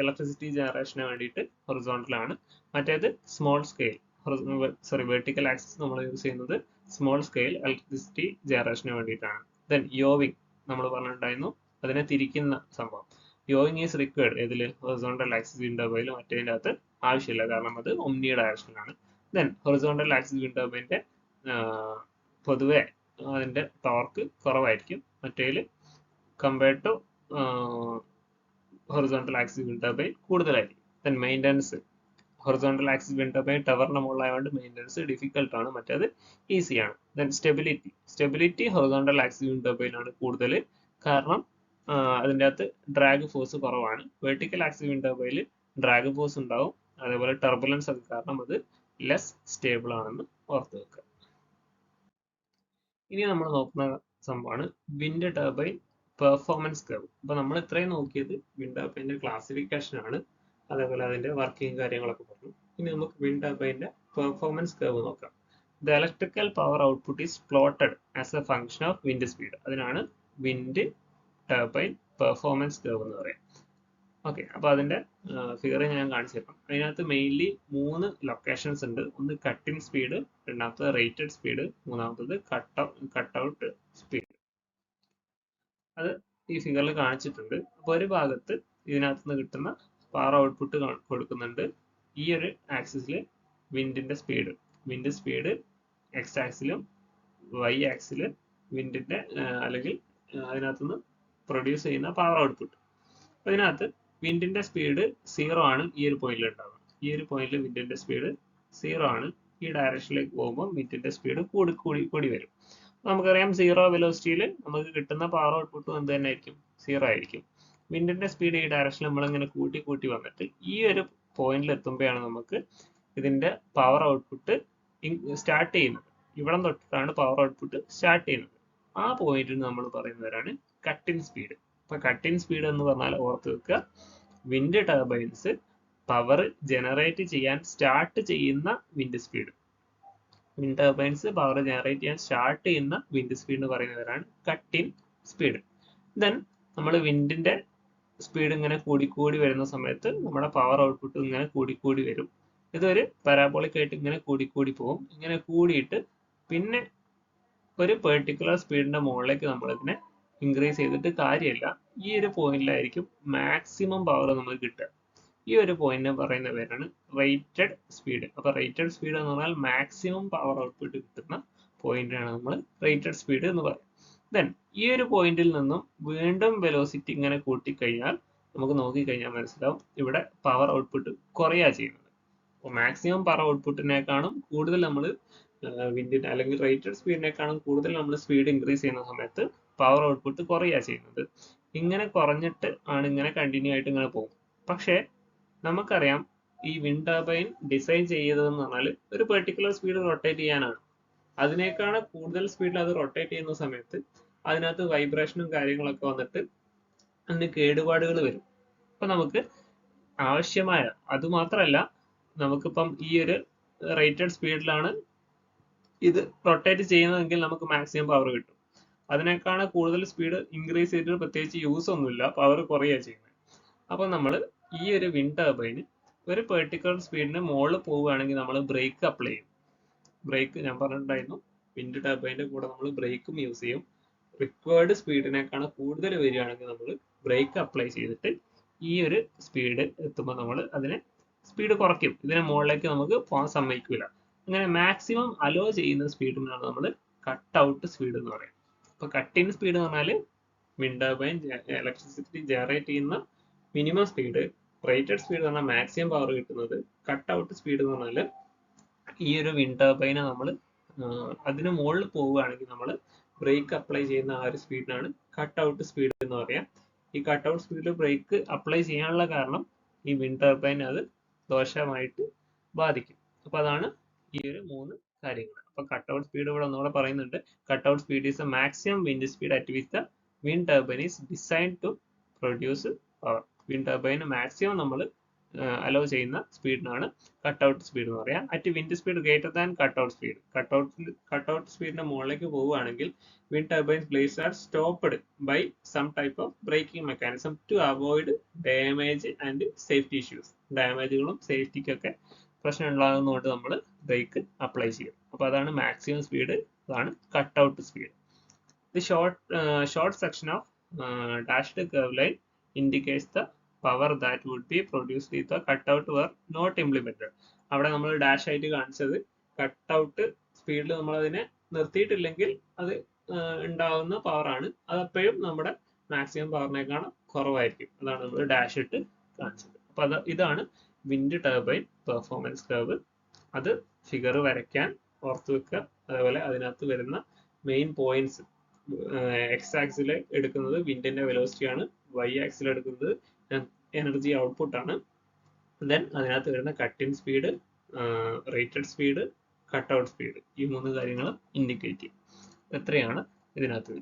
ഇലക്ട്രിസിറ്റി ജനറേഷന് വേണ്ടിയിട്ട് ഹൊറിസോണ്ടൽ ആണ്. മറ്റേത് സ്മോൾ സ്കെയിൽ വെർട്ടിക്കൽ ആക്സിസ് നമ്മൾ യൂസ് ചെയ്യുന്നത് സ്മോൾ സ്കെയിൽ ഇലക്ട്രിസിറ്റി ജനറേഷന് വേണ്ടിയിട്ടാണ്. ദെൻ യോവിങ് നമ്മൾ പറഞ്ഞിട്ടുണ്ടായിരുന്നു, അതിനെ തിരിക്കുന്ന സംഭവം. യോയിങ് ഈസ് റിക്വയർഡ് ഇതിൽ ഹൊറിസോണ്ടൽ ആക്സിസ് വിൻഡ് ടർബൈനിൽ, മറ്റേതിൻ്റെ അകത്ത് ആവശ്യമില്ല, കാരണം അത് ഒമ്നി ഡയറക്ഷനിലാണ്. ദെൻ ഹൊറിസോണ്ടൽ ആക്സിസ് വിൻഡ് ടർബൈൻ്റെ പൊതുവെ അതിൻ്റെ ടോർക്ക് കുറവായിരിക്കും, മറ്റേതിൽ compared to horizontal axis wind turbine കൂടുതലായിരിക്കും. Then maintenance, horizontal axis wind turbine ടവറിന്റെ മുകളിലായതുകൊണ്ട് മെയിൻ്റനൻസ് ഡിഫിക്കൽട്ട് ആണ്, മറ്റേത് ഈസിയാണ്. Then stability horizontal axis wind ടർബൈനാണ് കൂടുതൽ, കാരണം അതിൻ്റെ അകത്ത് ഡ്രാഗ് ഫോഴ്സ് കുറവാണ്. വെർട്ടിക്കൽ ആക്സിസ് വിൻഡ് ടർബൈനിൽ ഡ്രാഗ് ഫോഴ്സ് ഉണ്ടാവും, അതേപോലെ ടർബുലൻസ് ഒക്കെ കാരണം അത് ലെസ് സ്റ്റേബിൾ ആണെന്ന് ഓർത്ത് വെക്കുക. ഇനി നമ്മൾ നോക്കുന്ന സംഭവമാണ് വിൻഡ് ടർബൈൻ പെർഫോമൻസ് കർവ്. അപ്പോൾ നമ്മൾ ഇത്രയും നോക്കിയത് വിൻഡ് ടർബൈൻ്റെ ക്ലാസിഫിക്കേഷൻ ആണ്, അതേപോലെ അതിന്റെ വർക്കിംഗ് കാര്യങ്ങളൊക്കെ പറഞ്ഞു. ഇനി നമുക്ക് വിൻഡ് ടർബൈൻ്റെ പെർഫോമൻസ് കർവ് നോക്കാം. The electrical power output is plotted as A function of wind speed. അതിനാണ് വിൻഡ് ടർബൈൻ പെർഫോമൻസ് കർവ് എന്ന് പറയാം. ഓക്കെ, അപ്പോൾ അതിന്റെ ഫിഗർ ഞാൻ കാണിച്ചു തരാം. അതിനകത്ത് മെയിൻലി 3 ലൊക്കേഷൻസ് ഉണ്ട്. ഒന്ന് കട്ടിൻ സ്പീഡ്, രണ്ടാമത്തത് റേറ്റഡ് സ്പീഡ്, മൂന്നാമത്തത് കട്ട് ഔട്ട് സ്പീഡ്. അത് ഈ ഫിഗറിൽ കാണിച്ചിട്ടുണ്ട്. അപ്പോൾ ഒരു ഭാഗത്ത് ഇതിനകത്ത് നിന്ന് കിട്ടുന്ന പവർ ഔട്ട്പുട്ട് കൊടുക്കുന്നുണ്ട്. ഈ ഒരു ആക്സിസിൽ വിൻഡിന്റെ സ്പീഡ് എക്സ് ആക്സിലും വൈ ആക്സിൽ വിൻഡിന്റെ അല്ലെങ്കിൽ അതിനകത്തുനിന്ന് പ്രൊഡ്യൂസ് ചെയ്യുന്ന പവർ ഔട്ട്പുട്ട്. അപ്പോൾ ഇതിനകത്ത് വിൻഡിന്റെ സ്പീഡ് 0 ആണ് ഈ ഒരു പോയിന്റിൽ ഉണ്ടാവുക. ഈ ഒരു പോയിന്റിൽ വിൻഡിന്റെ സ്പീഡ് 0 ആണ്. ഈ ഡയറക്ഷനിലേക്ക് പോകുമ്പോൾ വിൻഡിന്റെ സ്പീഡ് കൂടി വരും. നമുക്കറിയാം 0 വെലോസിറ്റിയിൽ നമുക്ക് കിട്ടുന്ന പവർ ഔട്ട്പുട്ടും എന്ത് തന്നെ ആയിരിക്കും, 0 ആയിരിക്കും. വിൻഡിന്റെ സ്പീഡ് ഈ ഡയറക്ഷനിൽ നമ്മളിങ്ങനെ കൂട്ടി വന്നിട്ട് ഈ ഒരു പോയിന്റിൽ എത്തുമ്പോഴാണ് നമുക്ക് ഇതിന്റെ പവർ ഔട്ട്പുട്ട് സ്റ്റാർട്ട് ചെയ്യുന്നത്. ഇവിടെ തൊട്ടിട്ടാണ് പവർ ഔട്ട്പുട്ട് സ്റ്റാർട്ട് ചെയ്യുന്നത്. ആ പോയിന്റിന് നമ്മൾ പറയുന്നവരാണ് കട്ടിൻ സ്പീഡ്. അപ്പൊ കട്ടിൻ സ്പീഡ് എന്ന് പറഞ്ഞാൽ ഓർത്ത് വെക്കുക, വിൻഡ് ടർബൈൻസ് പവർ ജനറേറ്റ് ചെയ്യാൻ സ്റ്റാർട്ട് ചെയ്യുന്ന wind speed. Wind turbines power generate ചെയ്യാൻ സ്റ്റാർട്ട് ചെയ്യുന്ന വിൻഡ് സ്പീഡ് എന്ന് പറയുന്നവരാണ് കട്ടിൻ സ്പീഡ്. ദെൻ നമ്മൾ വിൻഡിന്റെ സ്പീഡ് ഇങ്ങനെ കൂടി വരുന്ന സമയത്ത് നമ്മുടെ പവർ ഔട്ട്പുട്ട് ഇങ്ങനെ കൂടി വരും. ഇതൊരു പാരാബോളിക് ആയിട്ട് ഇങ്ങനെ കൂടി കൂടി പോകും. ഇങ്ങനെ കൂടിയിട്ട് പിന്നെ ഒരു പെർട്ടിക്കുലർ സ്പീഡിന്റെ മുകളിലേക്ക് നമ്മൾ ഇതിനെ ഇൻക്രീസ് ചെയ്തിട്ട് കാര്യമില്ല. ഈ ഒരു പോയിന്റിലായിരിക്കും മാക്സിമം പവർ നമുക്ക് കിട്ടുക. ഈ ഒരു പോയിന്റിനെ പറയുന്ന പേരാണ് റേറ്റഡ് സ്പീഡ്. അപ്പൊ റേറ്റഡ് സ്പീഡ് എന്ന് പറഞ്ഞാൽ മാക്സിമം പവർ ഔട്ട്പുട്ട് കിട്ടുന്ന പോയിന്റാണ് നമ്മൾ റേറ്റഡ് സ്പീഡ് എന്ന് പറയും. ദെൻ ഈ ഒരു പോയിന്റിൽ നിന്നും വീണ്ടും വെലോസിറ്റി ഇങ്ങനെ കൂട്ടിക്കഴിഞ്ഞാൽ നമുക്ക് നോക്കിക്കഴിഞ്ഞാൽ മനസ്സിലാവും ഇവിടെ പവർ ഔട്ട്പുട്ട് കുറയാ ചെയ്യുന്നത്. അപ്പോൾ മാക്സിമം പവർ ഔട്ട്പുട്ടിനേക്കാളും കൂടുതൽ നമ്മൾ വിൻഡിന് അല്ലെങ്കിൽ റേറ്റഡ് സ്പീഡിനേക്കാളും കൂടുതൽ നമ്മൾ സ്പീഡ് ഇൻക്രീസ് ചെയ്യുന്ന സമയത്ത് പവർ ഔട്ട്പുട്ട് കുറയാ ചെയ്യുന്നത്. ഇങ്ങനെ കുറഞ്ഞിട്ട് ആണ് ഇങ്ങനെ കണ്ടിന്യൂ ആയിട്ട് ഇങ്ങനെ പോകും. പക്ഷേ നമുക്കറിയാം ഈ വിൻഡ് ടർബൈൻ ഡിസൈൻ ചെയ്തതെന്ന് പറഞ്ഞാൽ ഒരു പെർട്ടിക്കുലർ സ്പീഡ് റൊട്ടേറ്റ് ചെയ്യാനാണ്. അതിനേക്കാൾ കൂടുതൽ സ്പീഡിൽ അത് റൊട്ടേറ്റ് ചെയ്യുന്ന സമയത്ത് അതിനകത്ത് വൈബ്രേഷനും കാര്യങ്ങളൊക്കെ വന്നിട്ട് അതിന് കേടുപാടുകൾ വരും. അപ്പൊ നമുക്ക് ആവശ്യമായ, അതുമാത്രമല്ല നമുക്കിപ്പം ഈ ഒരു റേറ്റഡ് സ്പീഡിലാണ് ഇത് റൊട്ടേറ്റ് ചെയ്യുന്നതെങ്കിൽ നമുക്ക് മാക്സിമം പവർ കിട്ടും. അതിനേക്കാൾ കൂടുതൽ സ്പീഡ് ഇൻക്രീസ് ചെയ്തിട്ട് പ്രത്യേകിച്ച് യൂസ് ഒന്നുമില്ല, പവർ കുറയുകയാണ് ചെയ്യുന്നത്. അപ്പൊ നമ്മൾ ഈ ഒരു വിൻഡ് ടർബൈന് ഒരു പെർട്ടിക്കുലർ സ്പീഡിന് മുകളിൽ പോവുകയാണെങ്കിൽ നമ്മൾ ബ്രേക്ക് അപ്ലൈ ചെയ്യും. ബ്രേക്ക് ഞാൻ പറഞ്ഞിട്ടുണ്ടായിരുന്നു, വിൻഡ് ടർബൈൻ്റെ കൂടെ നമ്മൾ ബ്രേക്കും യൂസ് ചെയ്യും. റിക്വയർഡ് സ്പീഡിനേക്കാൾ കൂടുതൽ വരികയാണെങ്കിൽ നമ്മൾ ബ്രേക്ക് അപ്ലൈ ചെയ്തിട്ട് ഈ ഒരു സ്പീഡ് എത്തുമ്പോൾ നമ്മൾ അതിനെ സ്പീഡ് കുറയ്ക്കും. ഇതിന് മുകളിലേക്ക് നമുക്ക് പോകാൻ സമ്മതിക്കില്ല. അങ്ങനെ മാക്സിമം അലോ ചെയ്യുന്ന സ്പീഡിനാണ് നമ്മൾ കട്ട് ഔട്ട് സ്പീഡ് എന്ന് പറയുന്നത്. അപ്പൊ കട്ട് ഇൻ സ്പീഡ് എന്ന് പറഞ്ഞാൽ വിൻഡ് ടർബൈൻ ഇലക്ട്രിസിറ്റി ജനറേറ്റ് ചെയ്യുന്ന മിനിമം സ്പീഡ്, റേറ്റഡ് സ്പീഡ് എന്ന് പറഞ്ഞാൽ മാക്സിമം പവർ കിട്ടുന്നത്, കട്ട് ഔട്ട് സ്പീഡ് എന്ന് പറഞ്ഞാൽ ഈ ഒരു വിൻഡ് ടർബൈനെ നമ്മൾ അതിന് മുകളിൽ പോവുകയാണെങ്കിൽ നമ്മൾ ബ്രേക്ക് അപ്ലൈ ചെയ്യുന്ന ആ ഒരു സ്പീഡിനാണ് കട്ട് ഔട്ട് സ്പീഡ് എന്ന് പറയാം. ഈ കട്ട് ഔട്ട് സ്പീഡിൽ ബ്രേക്ക് അപ്ലൈ ചെയ്യാനുള്ള കാരണം ഈ വിൻഡ് ടർബൈൻ അത് ദോഷമായിട്ട് ബാധിക്കും. അപ്പൊ അതാണ് ഈ ഒരു 3 കാര്യങ്ങൾ. അപ്പൊ കട്ട് ഔട്ട് സ്പീഡ് ഇവിടെ ഒന്നുകൂടെ പറയുന്നുണ്ട്. Cut out speed is a maximum wind speed at which the wind turbine is designed to produce power. Wind ടർബൈന് മാക്സിമം നമ്മൾ അലോ ചെയ്യുന്ന സ്പീഡിനാണ് കട്ട് ഔട്ട് സ്പീഡ് എന്ന് പറയാം. At wind speed greater than cut out speed, cut out സ്പീഡിന്റെ മുകളിലേക്ക് പോവുകയാണെങ്കിൽ wind turbine blades are stopped by some type of braking mechanism to avoid damage and safety issues. ഡാമേജുകളും സേഫ്റ്റിക്കൊക്കെ പ്രശ്നം ഉണ്ടാകുന്നതുകൊണ്ട് നമ്മൾ ബ്രേക്ക് അപ്ലൈ ചെയ്യും. അപ്പോൾ അതാണ് മാക്സിമം സ്പീഡ്, അതാണ് cut out speed. The short section of dashed curve line indicates the power that would be produced if the cutout were not implemented. അവിടെ നമ്മൾ ഡാഷ് ആയിട്ട് കാണിച്ചത് കട്ട് ഔട്ട് സ്പീഡിൽ നമ്മൾ അതിനെ നിർത്തിയിട്ടില്ലെങ്കിൽ അത് ഉണ്ടാവുന്ന പവറാണ്. അതെപ്പോഴും നമ്മുടെ മാക്സിമം പവറിനേക്കാൾ കുറവായിരിക്കും. അതാണ് നമ്മൾ ഡാഷ് ഇട്ട് കാണിച്ചത്. അപ്പൊ ഇതാണ് വിൻഡ് ടർബൈൻ പെർഫോമൻസ് കർവ്. അത് ഫിഗർ വരയ്ക്കാൻ ഓർത്ത് വെക്കുക. അതേപോലെ അതിനകത്ത് വരുന്ന മെയിൻ പോയിന്റ്സ്, എക്സ് ആക്സിൽ എടുക്കുന്നത് വിൻഡിന്റെ വെലോസിറ്റി ആണ്, വൈ ആക്സിൽ എടുക്കുന്നത് എനർജി ഔട്ട്പുട്ട് ആണ്. ദെൻ അതിനകത്ത് വരുന്ന cut in speed, rated speed, cut out speed, ഈ 3 കാര്യങ്ങൾ ഇൻഡിക്കേറ്റ് ചെയ്യും. എത്രയാണ് ഇതിനകത്ത്